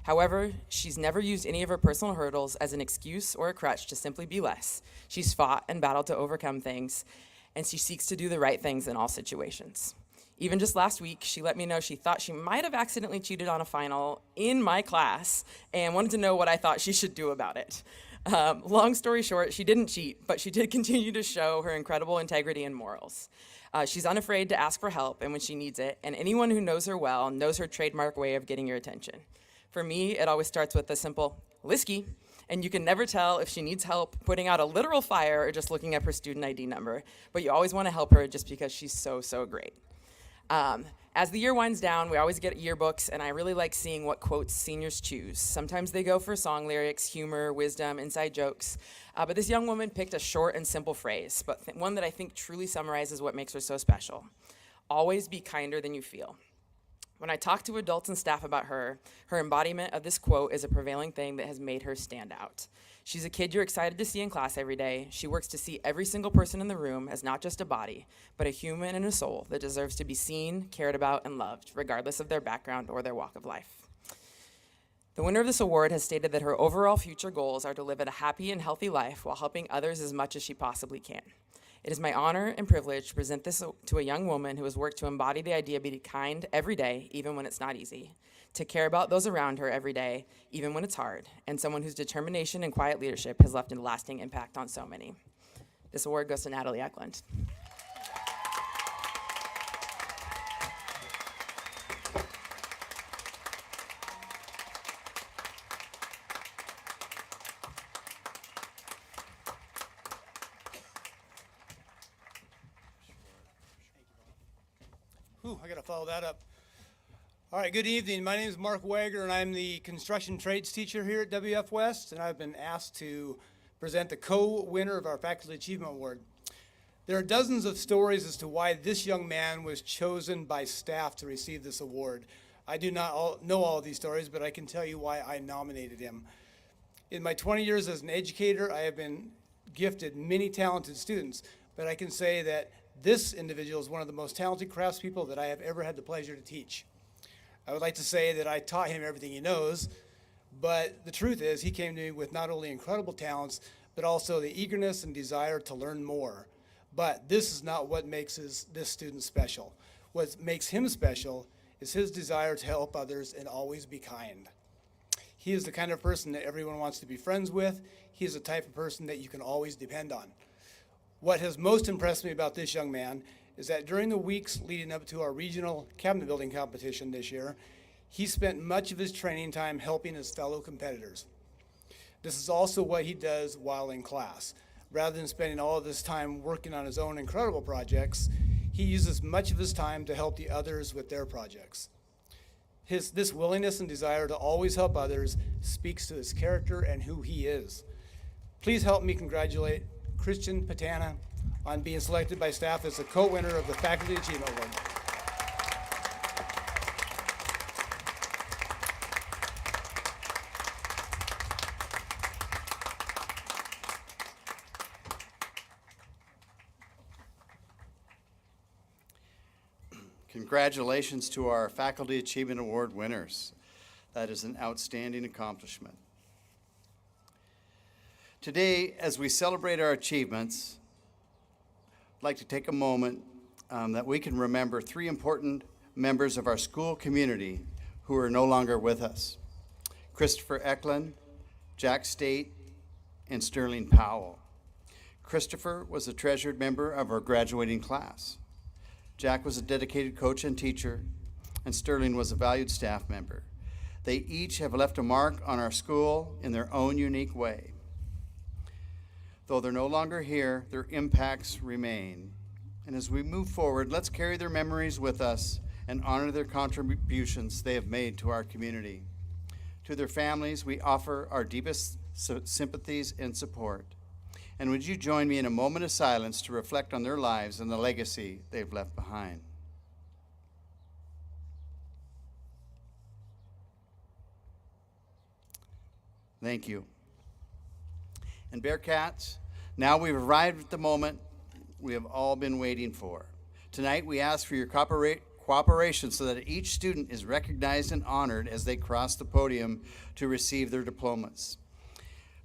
However, she's never used any of her personal hurdles as an excuse or a crutch to simply be less. She's fought and battled to overcome things, and she seeks to do the right things in all situations. Even just last week, she let me know she thought she might have accidentally cheated on a final in my class and wanted to know what I thought she should do about it. Long story short, she didn't cheat, but she did continue to show her incredible integrity and morals. She's unafraid to ask for help and when she needs it, and anyone who knows her well knows her trademark way of getting your attention. For me, it always starts with a simple "Lisky," and you can never tell if she needs help putting out a literal fire or just looking up her student ID number, but you always want to help her just because she's so great. As the year winds down, we always get yearbooks, and I really like seeing what quotes seniors choose. Sometimes they go for song lyrics, humor, wisdom, inside jokes, but this young woman picked a short and simple phrase, but one that I think truly summarizes what makes her so special. Always be kinder than you feel. When I talk to adults and staff about her, her embodiment of this quote is a prevailing thing that has made her stand out. She's a kid you're excited to see in class every day. She works to see every single person in the room as not just a body, but a human and a soul that deserves to be seen, cared about, and loved, regardless of their background or their walk of life. The winner of this award has stated that her overall future goals are to live a happy and healthy life while helping others as much as she possibly can. It is my honor and privilege to present this to a young woman who has worked to embody the idea of being kind every day, even when it's not easy, to care about those around her every day, even when it's hard, and someone whose determination and quiet leadership has left a lasting impact on so many. This award goes to Natalie Eklund. I got to follow that up. All right, good evening. My name is Mark Wager, and I'm the construction trades teacher here at WF West, and I've been asked to present the co-winner of our Faculty Achievement Award. There are dozens of stories as to why this young man was chosen by staff to receive this award. I do not know all of these stories, but I can tell you why I nominated him. In my 20 years as an educator, I have been gifted many talented students, but I can say that this individual is one of the most talented craftspeople that I have ever had the pleasure to teach. I would like to say that I taught him everything he knows, but the truth is he came to me with not only incredible talents, but also the eagerness and desire to learn more. But this is not what makes this student special. What makes him special is his desire to help others and always be kind. He is the kind of person that everyone wants to be friends with. He is the type of person that you can always depend on. What has most impressed me about this young man is that during the weeks leading up to our regional cabinet building competition this year, He spent much of his training time helping his fellow competitors. This is also what he does while in class. Rather than spending all of his time working on his own incredible projects, he uses much of his time to help the others with their projects. This willingness and desire to always help others speaks to his character and who he is. Please help me congratulate Christian Patana on being selected by staff as the co-winner of the Faculty Achievement Award. Congratulations to our Faculty Achievement Award winners. That is an outstanding accomplishment. Today, as we celebrate our achievements, I'd like to take a moment that we can remember three important members of our school community who are no longer with us: Christopher Eklund, Jack State, and Sterling Powell. Christopher was a treasured member of our graduating class. Jack was a dedicated coach and teacher, and Sterling was a valued staff member. They each have left a mark on our school in their own unique way. Though they're no longer here, their impacts remain. And as we move forward, let's carry their memories with us and honor their contributions they have made to our community. To their families, we offer our deepest sympathies and support. And would you join me in a moment of silence to reflect on their lives and the legacy they've left behind? Thank you. And Bearcats, now we've arrived at the moment we have all been waiting for. Tonight we ask for your cooperation so that each student is recognized and honored as they cross the podium to receive their diplomas.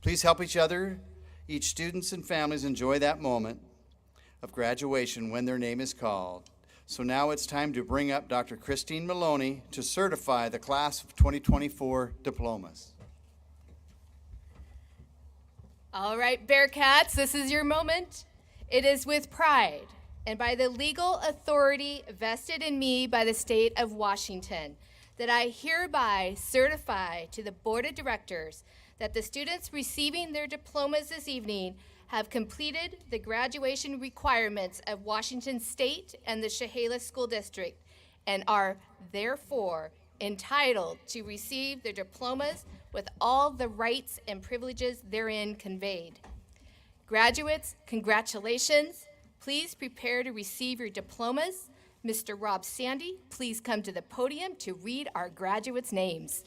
Please help each students and families enjoy that moment of graduation when their name is called. So now it's time to bring up Dr. Christine Maloney to certify the class of 2024 diplomas. All right, Bearcats, this is your moment. It is with pride and by the legal authority vested in me by the state of Washington that I hereby certify to the Board of Directors that the students receiving their diplomas this evening have completed the graduation requirements of Washington State and the Chehalis School District and are therefore entitled to receive their diplomas with all the rights and privileges therein conveyed. Graduates, congratulations. Please prepare to receive your diplomas. Mr. Rob Sandy, please come to the podium to read our graduates' names.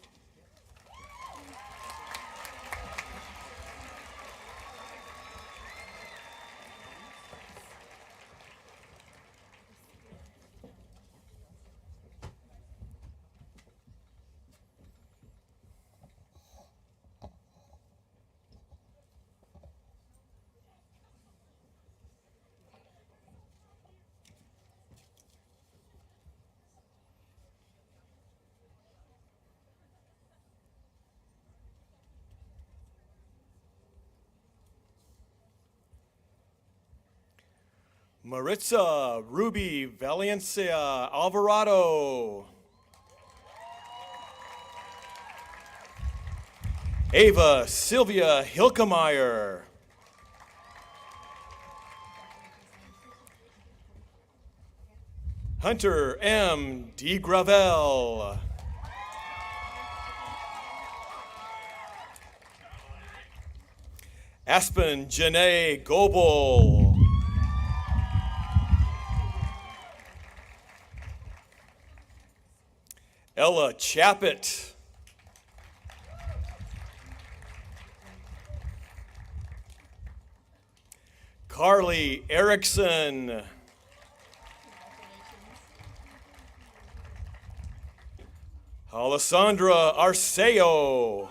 Maritza Ruby Valencia Alvarado. Ava Sylvia Hilkemeyer. Hunter M. DeGravel. Aspen Janae Goebel. Ella Chappett. Carly Erickson. Alessandra Arceo.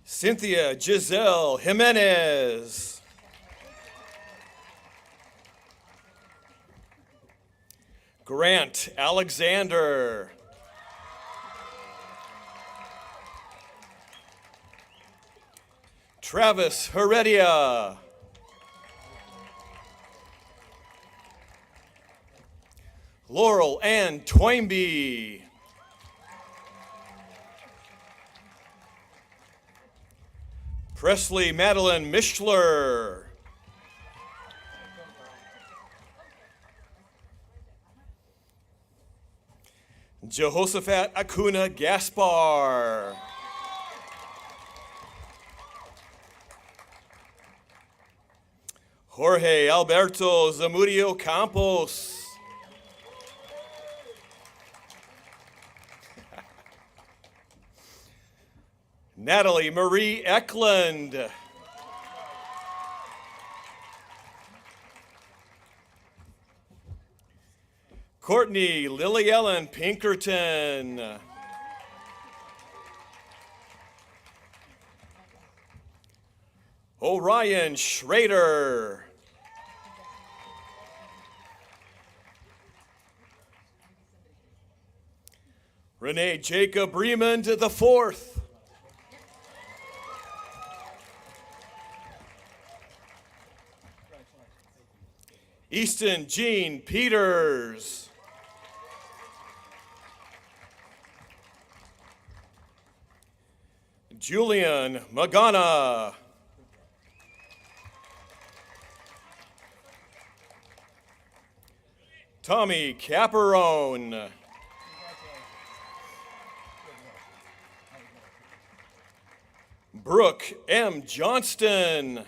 Cynthia Giselle Jimenez. Grant Alexander. Travis Heredia. Laurel Ann Toynbee. Presley Madeline Mishler. Jehoshaphat Acuna Gaspar. Jorge Alberto Zamudio Campos. Natalie Marie Eklund. Courtney Lily Ellen Pinkerton. Orion Schrader. Renee Jacob Remond IV. Easton Jean Peters. Julian Magana. Tommy Caparone. Brooke M. Johnston.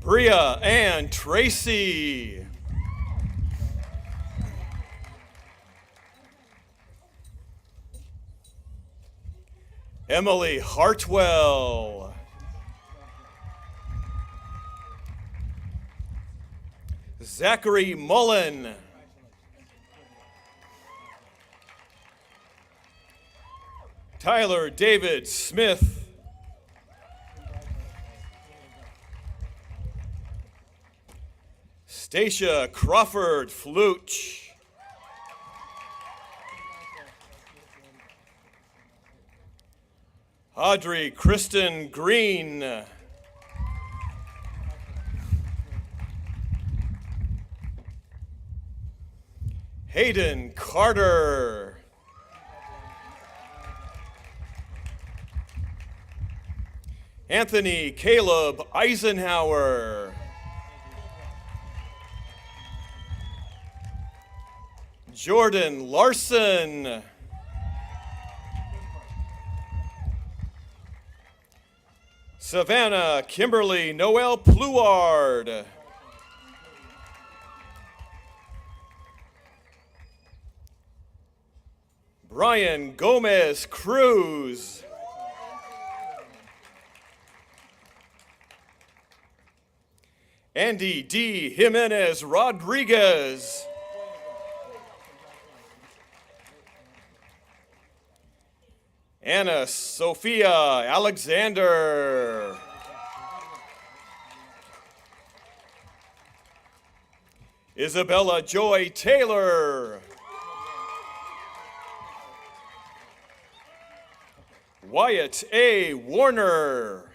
Bria Ann Tracy. Emily Hartwell. Zachary Mullen. Tyler David Smith. Stacia Crawford Fluch. Audrey Kristen Green. Hayden Carter. Anthony Caleb Eisenhower. Jordan Larson. Savannah Kimberly Noel Pluard. Brian Gomez Cruz. Andy D. Jimenez Rodriguez. Anna Sophia Alexander. Isabella Joy Taylor. Wyatt A. Warner.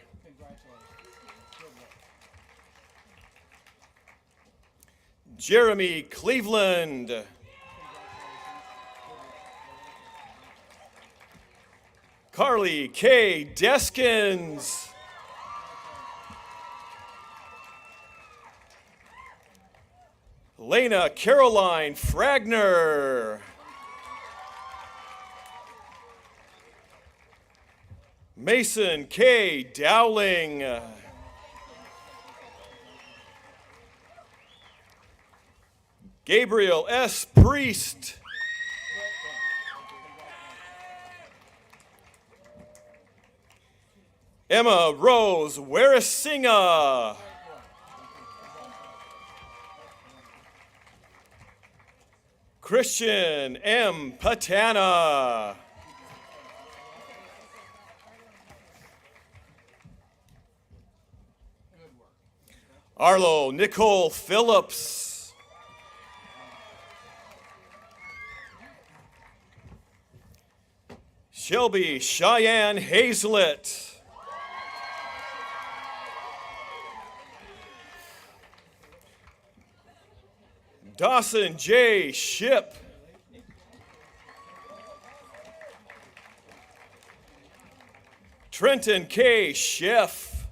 Jeremy Cleveland. Carly K. Deskins. Lena Caroline Fragner. Mason K. Dowling. Gabriel S. Priest. Emma Rose Warasinga. Christian M. Patana. Arlo Nicole Phillips. Shelby Cheyenne Hazlett. Dawson J. Ship. Trenton K. Schiff.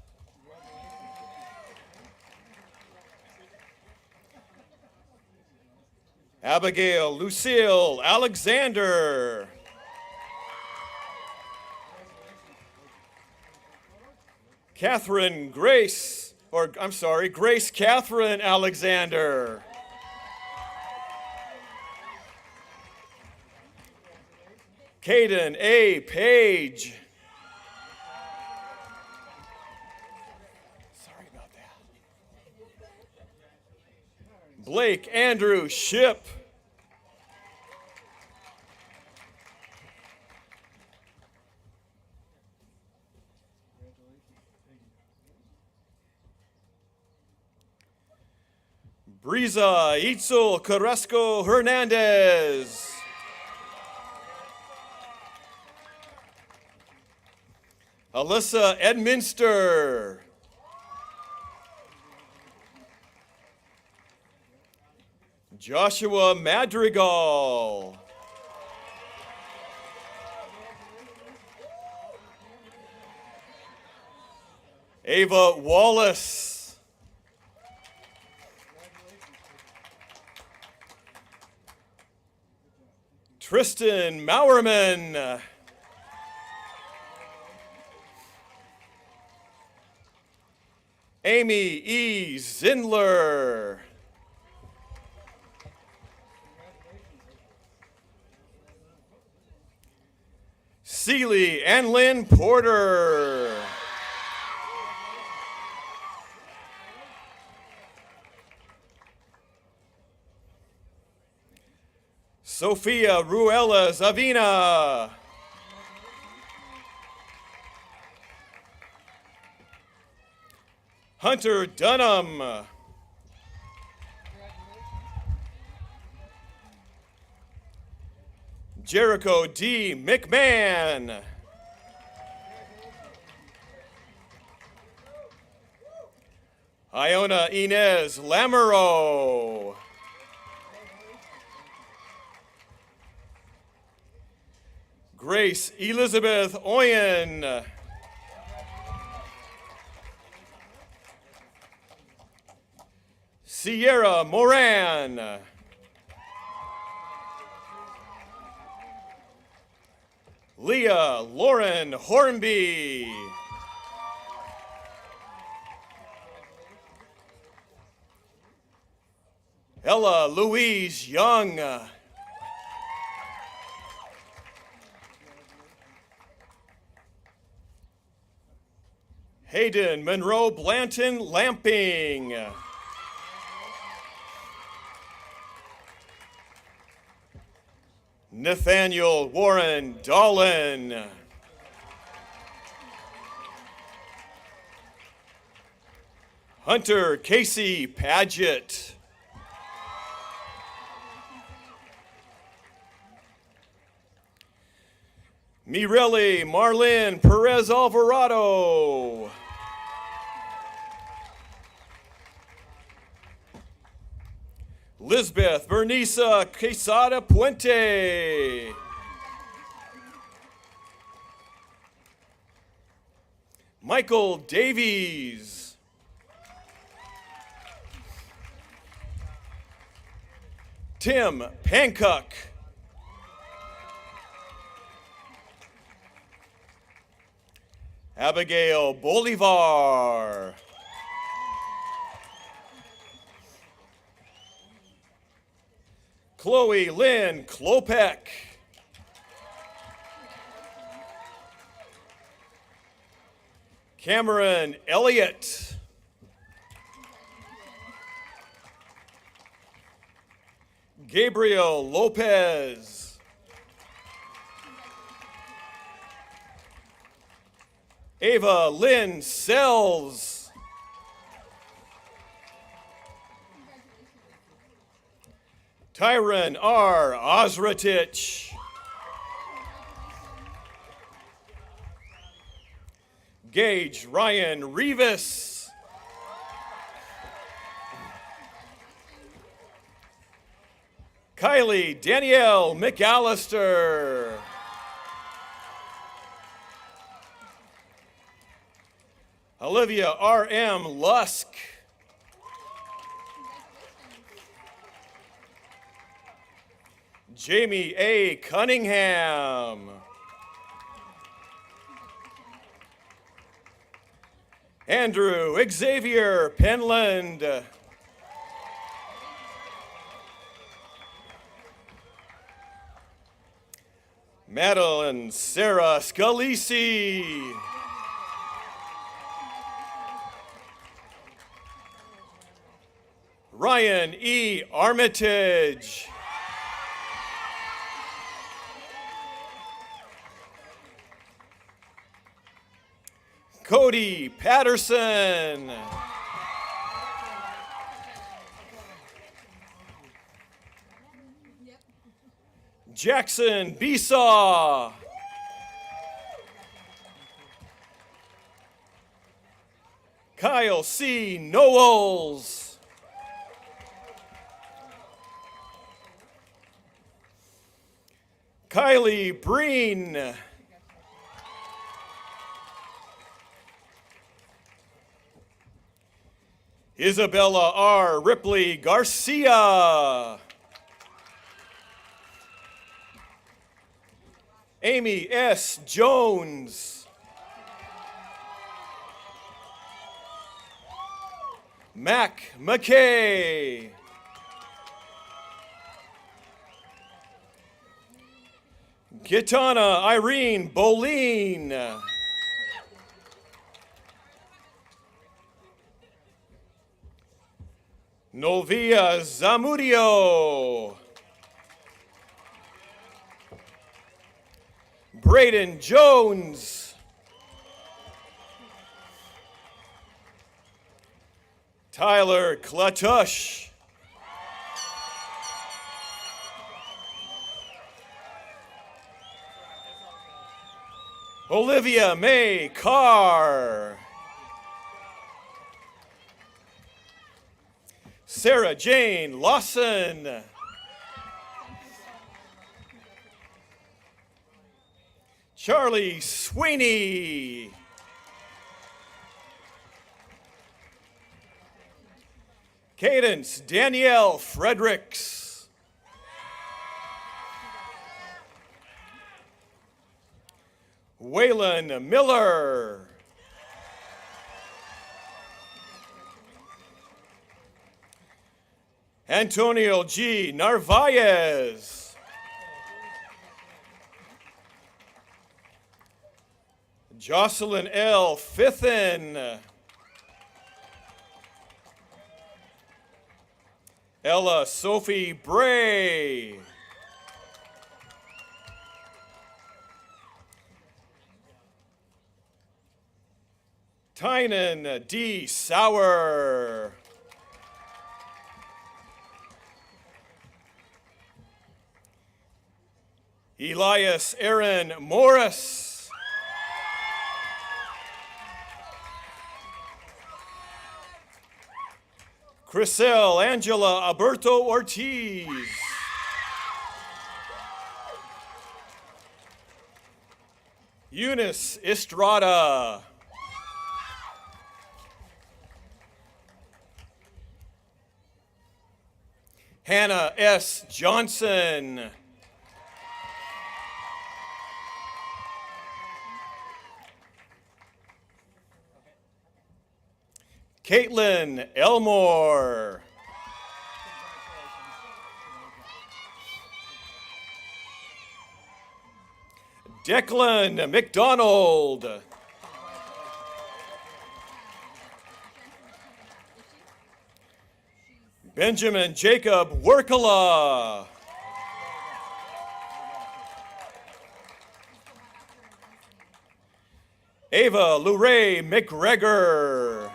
Abigail Lucille Alexander. Grace Catherine Alexander. Caden A. Page. Sorry about that. Blake Andrew Ship. Briza Itzel Carrasco Hernandez. Alyssa Edminster. Joshua Madrigal. Ava Wallace. Tristan Maurerman. Amy E. Zindler. Celie Anlyn Porter. Sophia Ruella Zavina. Hunter Dunham. Jericho D. McMahon. Iona Inez Lamoureux. Grace Elizabeth Oyen. Sierra Moran. Leah Lauren Hornby. Ella Louise Young. Hayden Monroe Blanton Lamping. Nathaniel Warren Dolan. Hunter Casey Paget. Mirelli Marlene Perez Alvarado. Lisbeth Vernisa Quesada Puente. Michael Davies. Tim Pancuck. Abigail Bolivar. Chloe Lynn Klopek. Cameron Elliott. Gabriel Lopez. Ava Lynn Sells. Tyron R. Osratich. Gage Ryan Rivas. Kylie Danielle McAllister. Olivia R.M. Lusk. Jamie A. Cunningham. Andrew Xavier Penland. Madeline Sarah Scalisi. Ryan E. Armitage. Cody Patterson. Jackson Besaw. Kyle C. Knowles. Kylie Breen. Isabella R. Ripley Garcia. Amy S. Jones. Mac McKay. Gitana Irene Boleen. Novia Zamudio. Braden Jones. Tyler Klatush. Olivia May Carr. Sarah Jane Lawson. Charlie Sweeney. Cadence Danielle Fredericks. Waylon Miller. Antonio G. Narvaez. Jocelyn L. Fithen. Ella Sophie Bray. Tynan D. Sauer. Elias Aaron Morris. Crisel Angela Alberto Ortiz. Eunice Estrada. Hannah S. Johnson. Caitlin Elmore. Declan McDonald. Benjamin Jacob Workala. Ava Luray McGregor.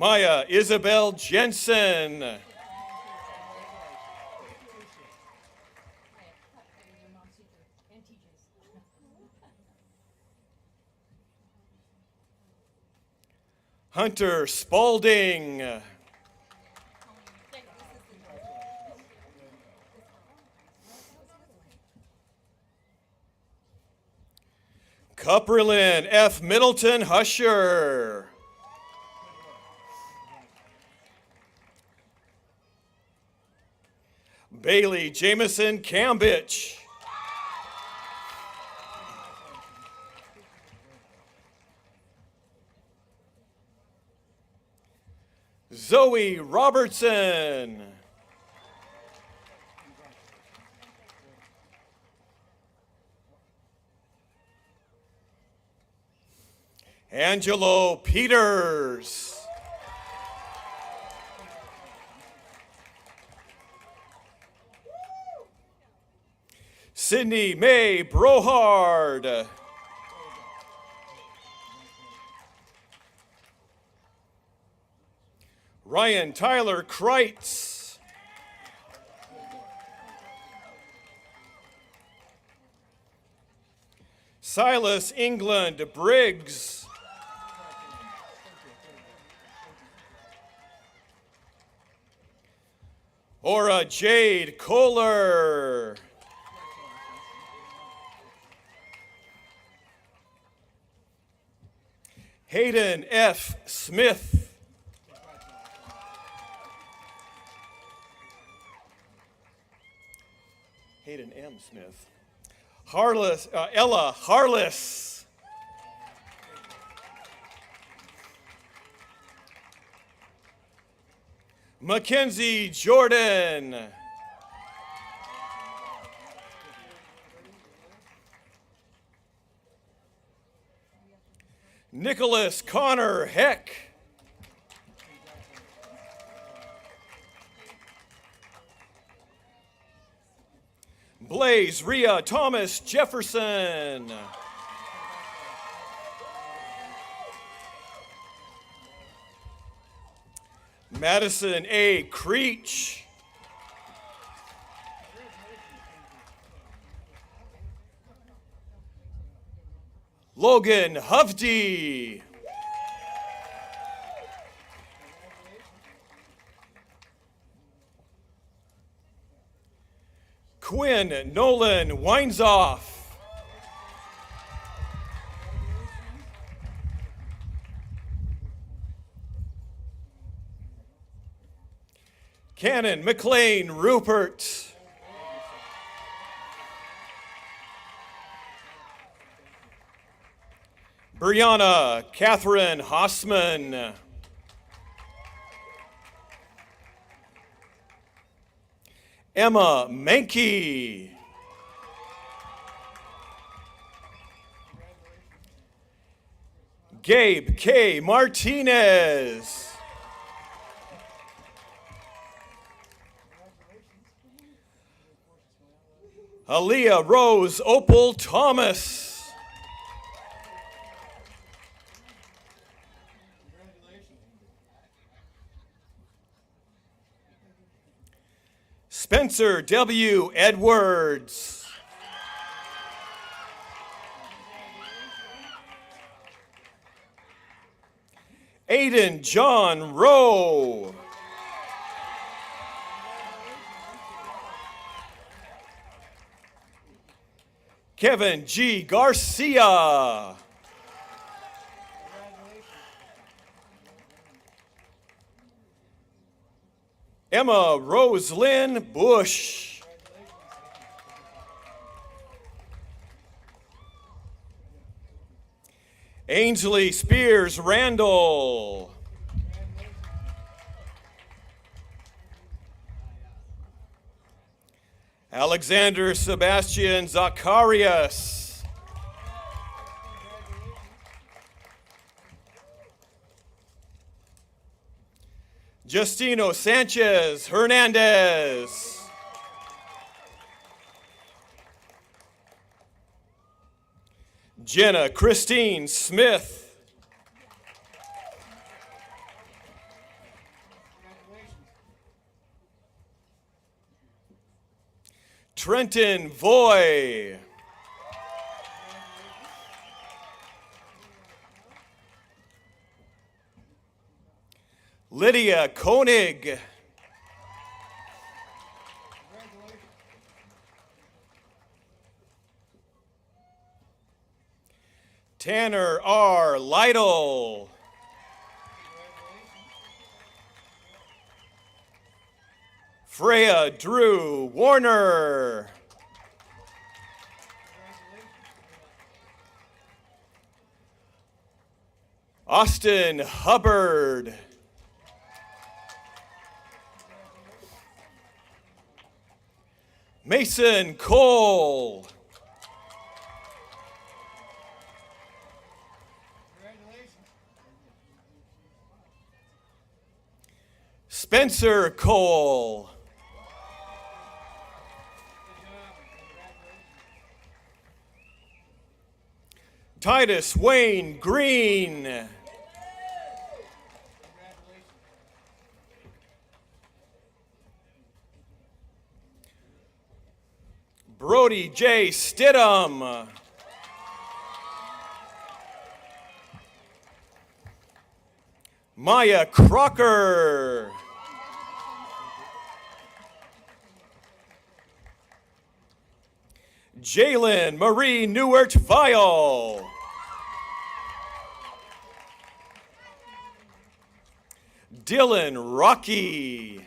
Maya Isabel Jensen. Hunter Spalding. Cupperlin F. Middleton Husher. Bailey Jameson Cambitch. Zoe Robertson. Angelo Peters. Sydney Mae Brohard. Ryan Tyler Kreitz. Silas England Briggs. Ora Jade Kohler. Hayden F. Smith. Hayden M. Smith. Ella Harless. Mackenzie Jordan. Nicholas Connor Heck. Blaze Rhea Thomas Jefferson. Madison A. Creech. Logan Hufty. Quinn Nolan Weinzoff. Cannon McLean Rupert. Brianna Catherine Hossman. Emma Menke. Gabe K. Martinez. Aaliyah Rose Opal Thomas. Spencer W. Edwards. Aiden John Rowe. Kevin G. Garcia. Emma Roselyn Bush. Ainsley Spears Randall. Alexander Sebastian Zacharias. Justino Sanchez Hernandez. Jenna Christine Smith. Trenton Voy. Lydia Koenig. Tanner R. Lytle. Freya Drew Warner. Austin Hubbard. Mason Cole. Spencer Cole. Titus Wayne Green. Brody J. Stidham. Maya Crocker. Jalen Marie Newert Vial. Dylan Rocky.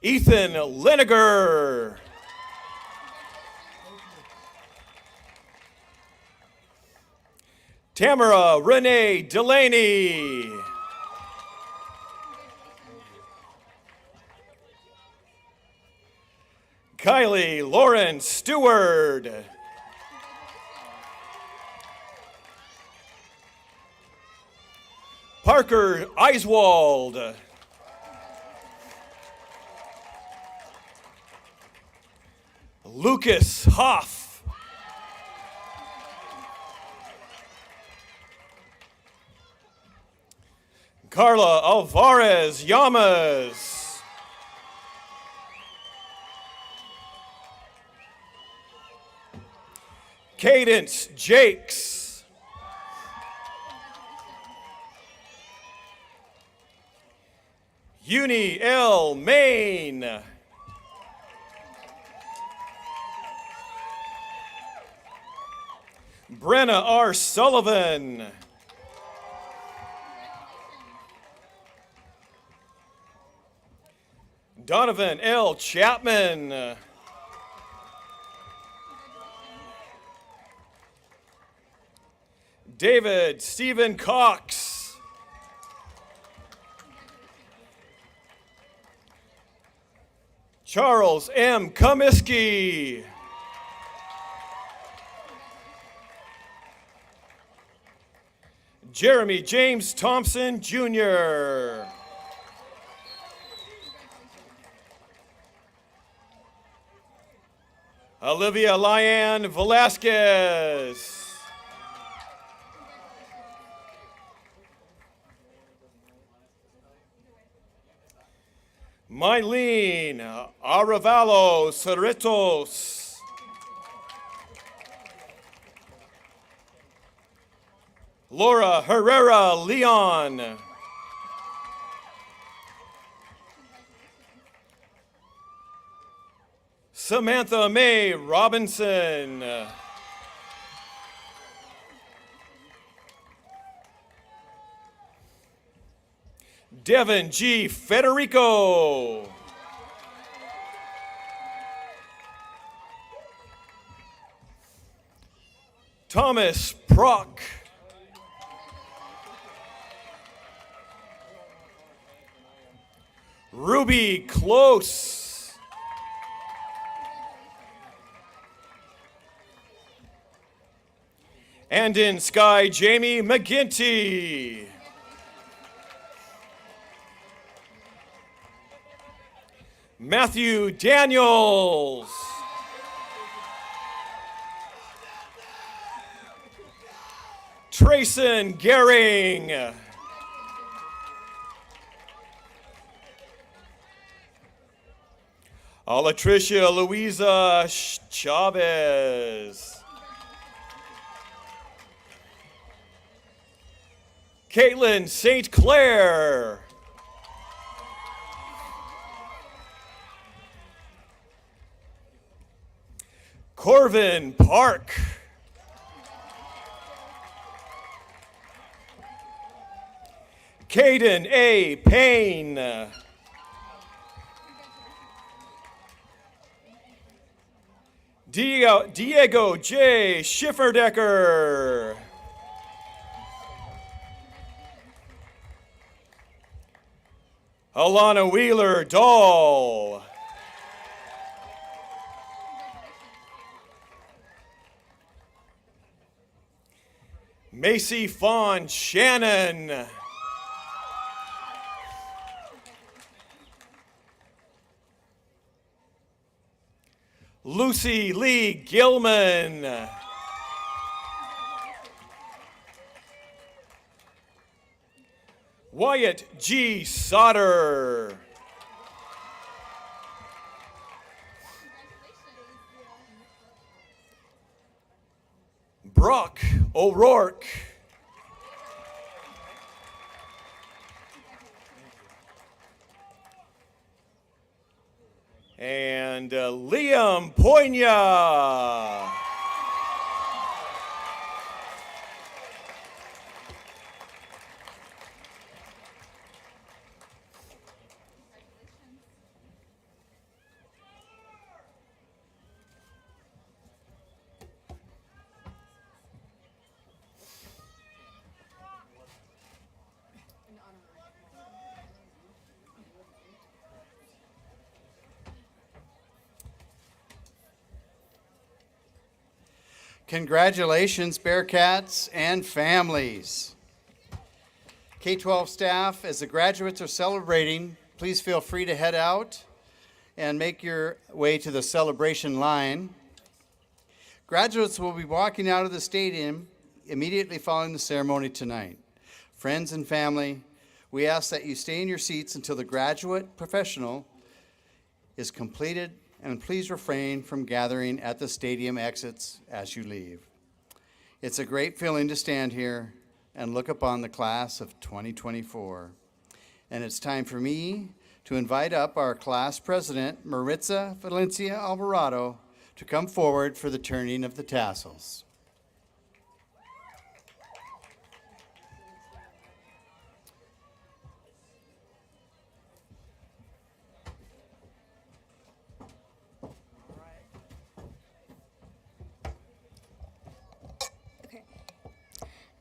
Ethan Liniger. Tamara Renee Delaney. Kylie Lauren Stewart. Parker Eiswald. Lucas Hoff. Carla Alvarez Llamas. Cadence Jakes. Uni L. Maine. Brenna R. Sullivan. Donovan L. Chapman. David Stephen Cox. Charles M. Comiskey. Jeremy James Thompson, Jr. Olivia Lyanne Velasquez. Mylene Arevalo Cerritos. Laura Herrera Leon. Samantha May Robinson. Devin G. Federico. Thomas Prock. Ruby Close. And in Sky, Jamie McGinty. Matthew Daniels. Trayson Gehring. Alatricia Louisa Chavez. Caitlin St. Clair. Corvin Park. Caden A. Payne. Diego J. Schifferdecker. Alana Wheeler Dahl. Macy Fawn Shannon. Lucy Lee Gilman. Wyatt G. Sauter. Brock O'Rourke. And Liam Poignat. Congratulations, Bearcats and families. K-12 staff, as the graduates are celebrating, please feel free to head out and make your way to the celebration line. Graduates will be walking out of the stadium immediately following the ceremony tonight. Friends and family, we ask that you stay in your seats until the graduate professional is completed, and please refrain from gathering at the stadium exits as you leave. It's a great feeling to stand here and look upon the class of 2024. And it's time for me to invite up our class president, Maritza Valencia Alvarado, to come forward for the turning of the tassels.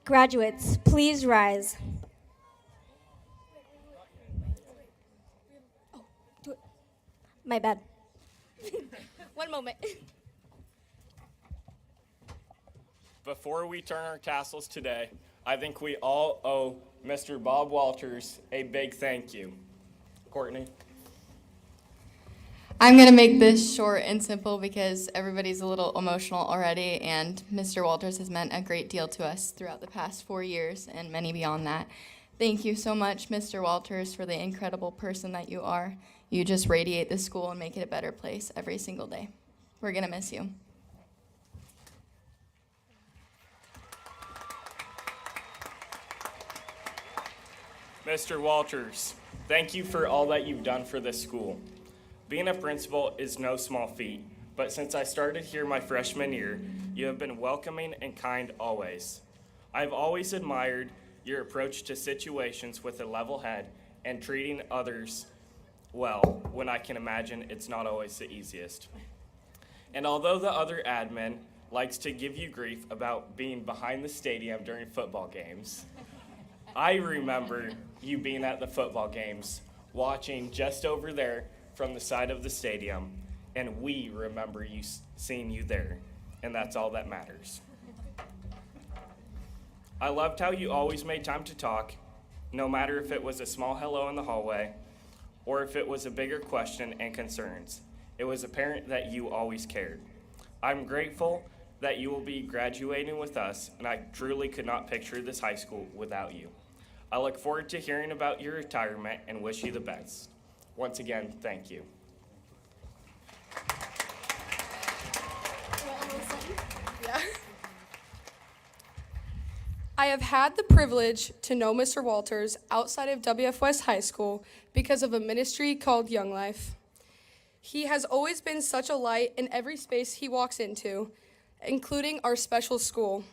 Graduates, please rise. Oh, do it. My bad. One moment. Before we turn our tassels today, I think we all owe Mr. Bob Walters a big thank you. Courtney? I'm going to make this short and simple because everybody's a little emotional already, and Mr. Walters has meant a great deal to us throughout the past 4 years and many beyond that. Thank you so much, Mr. Walters, for the incredible person that you are. You just radiate the school and make it a better place every single day. We're going to miss you. Mr. Walters, thank you for all that you've done for this school. Being a principal is no small feat, but since I started here my freshman year, you have been welcoming and kind always. I've always admired your approach to situations with a level head and treating others well, when I can imagine it's not always the easiest. And although the other admin likes to give you grief about being behind the stadium during football games, I remember you being at the football games, watching just over there from the side of the stadium, and we remember seeing you there, and that's all that matters. I loved how you always made time to talk, no matter if it was a small hello in the hallway, or if it was a bigger question and concerns. It was apparent that you always cared. I'm grateful that you will be graduating with us, and I truly could not picture this high school without you. I look forward to hearing about your retirement and wish you the best. Once again, thank you. I have had the privilege to know Mr. Walters outside of WF West High School because of a ministry called Young Life. He has always been such a light in every space he walks into, including our special school.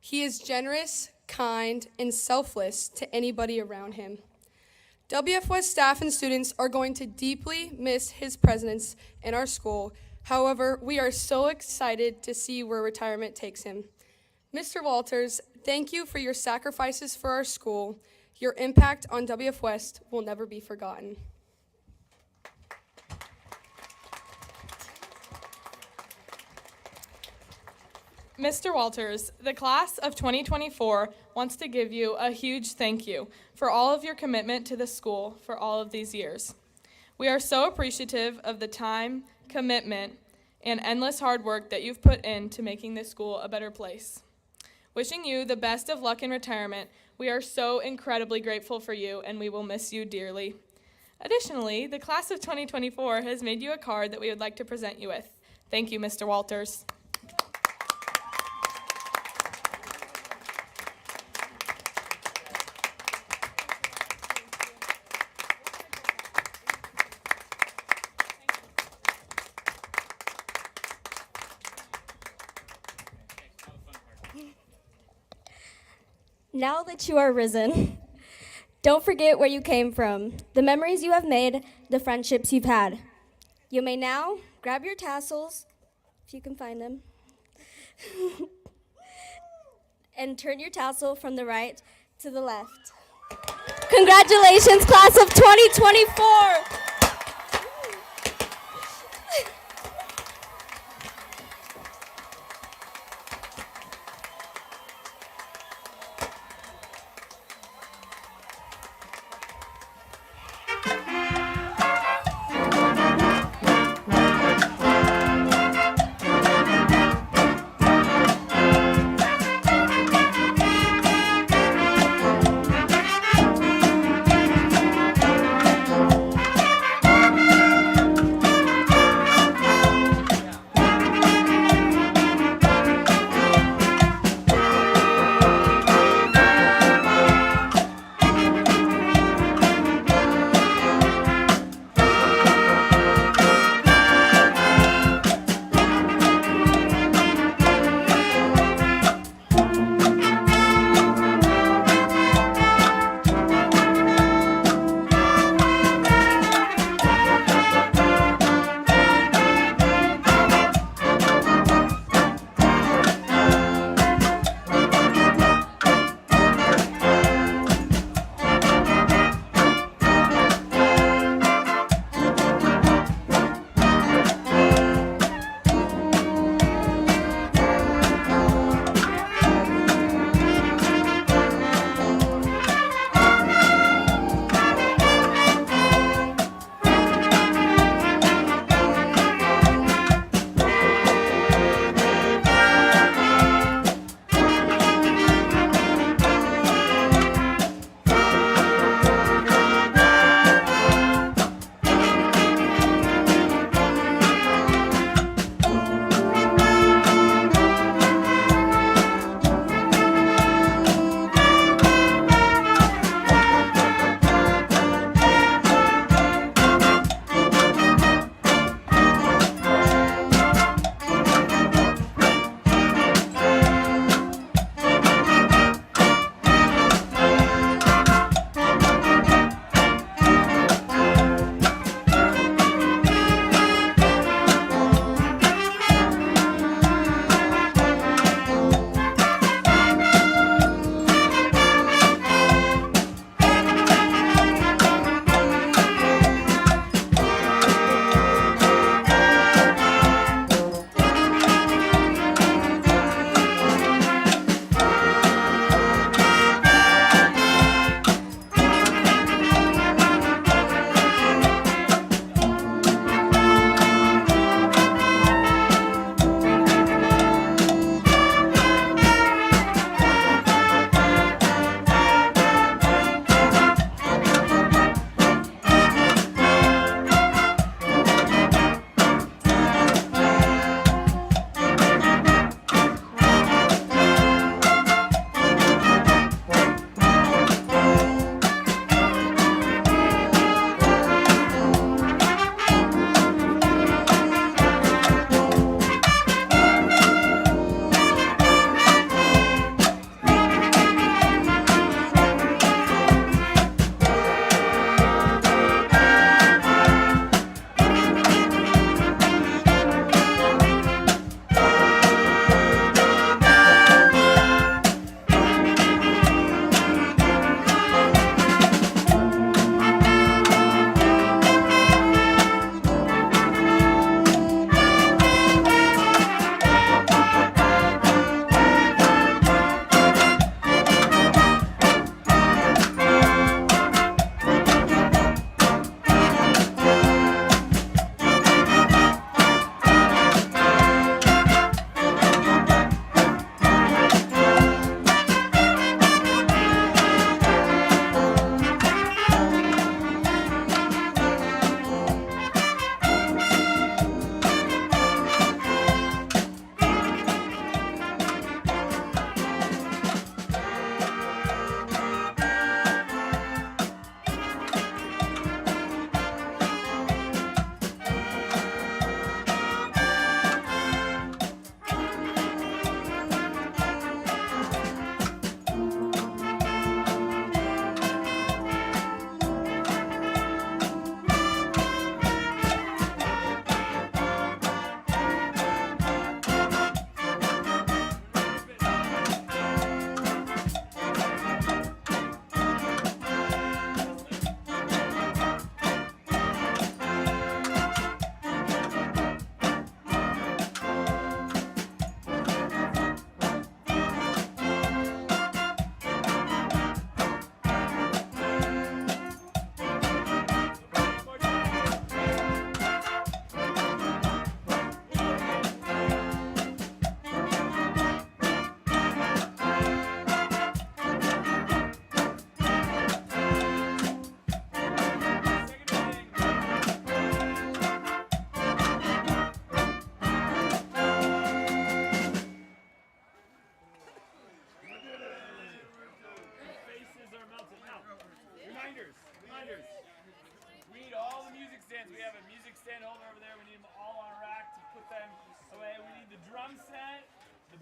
He is generous, kind, and selfless to anybody around him. WF West staff and students are going to deeply miss his presence in our school. However, we are so excited to see where retirement takes him. Mr. Walters, thank you for your sacrifices for our school. Your impact on WF West will never be forgotten. Mr. Walters, the class of 2024 wants to give you a huge thank you for all of your commitment to the school for all of these years. We are so appreciative of the time, commitment, and endless hard work that you've put into making this school a better place. Wishing you the best of luck in retirement, we are so incredibly grateful for you, and we will miss you dearly. Additionally, the class of 2024 has made you a card that we would like to present you with. Thank you, Mr. Walters. Now that you are risen, don't forget where you came from, the memories you have made, the friendships you've had. You may now grab your tassels, if you can find them, and turn your tassel from the right to the left. Congratulations, class of 2024!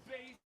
base.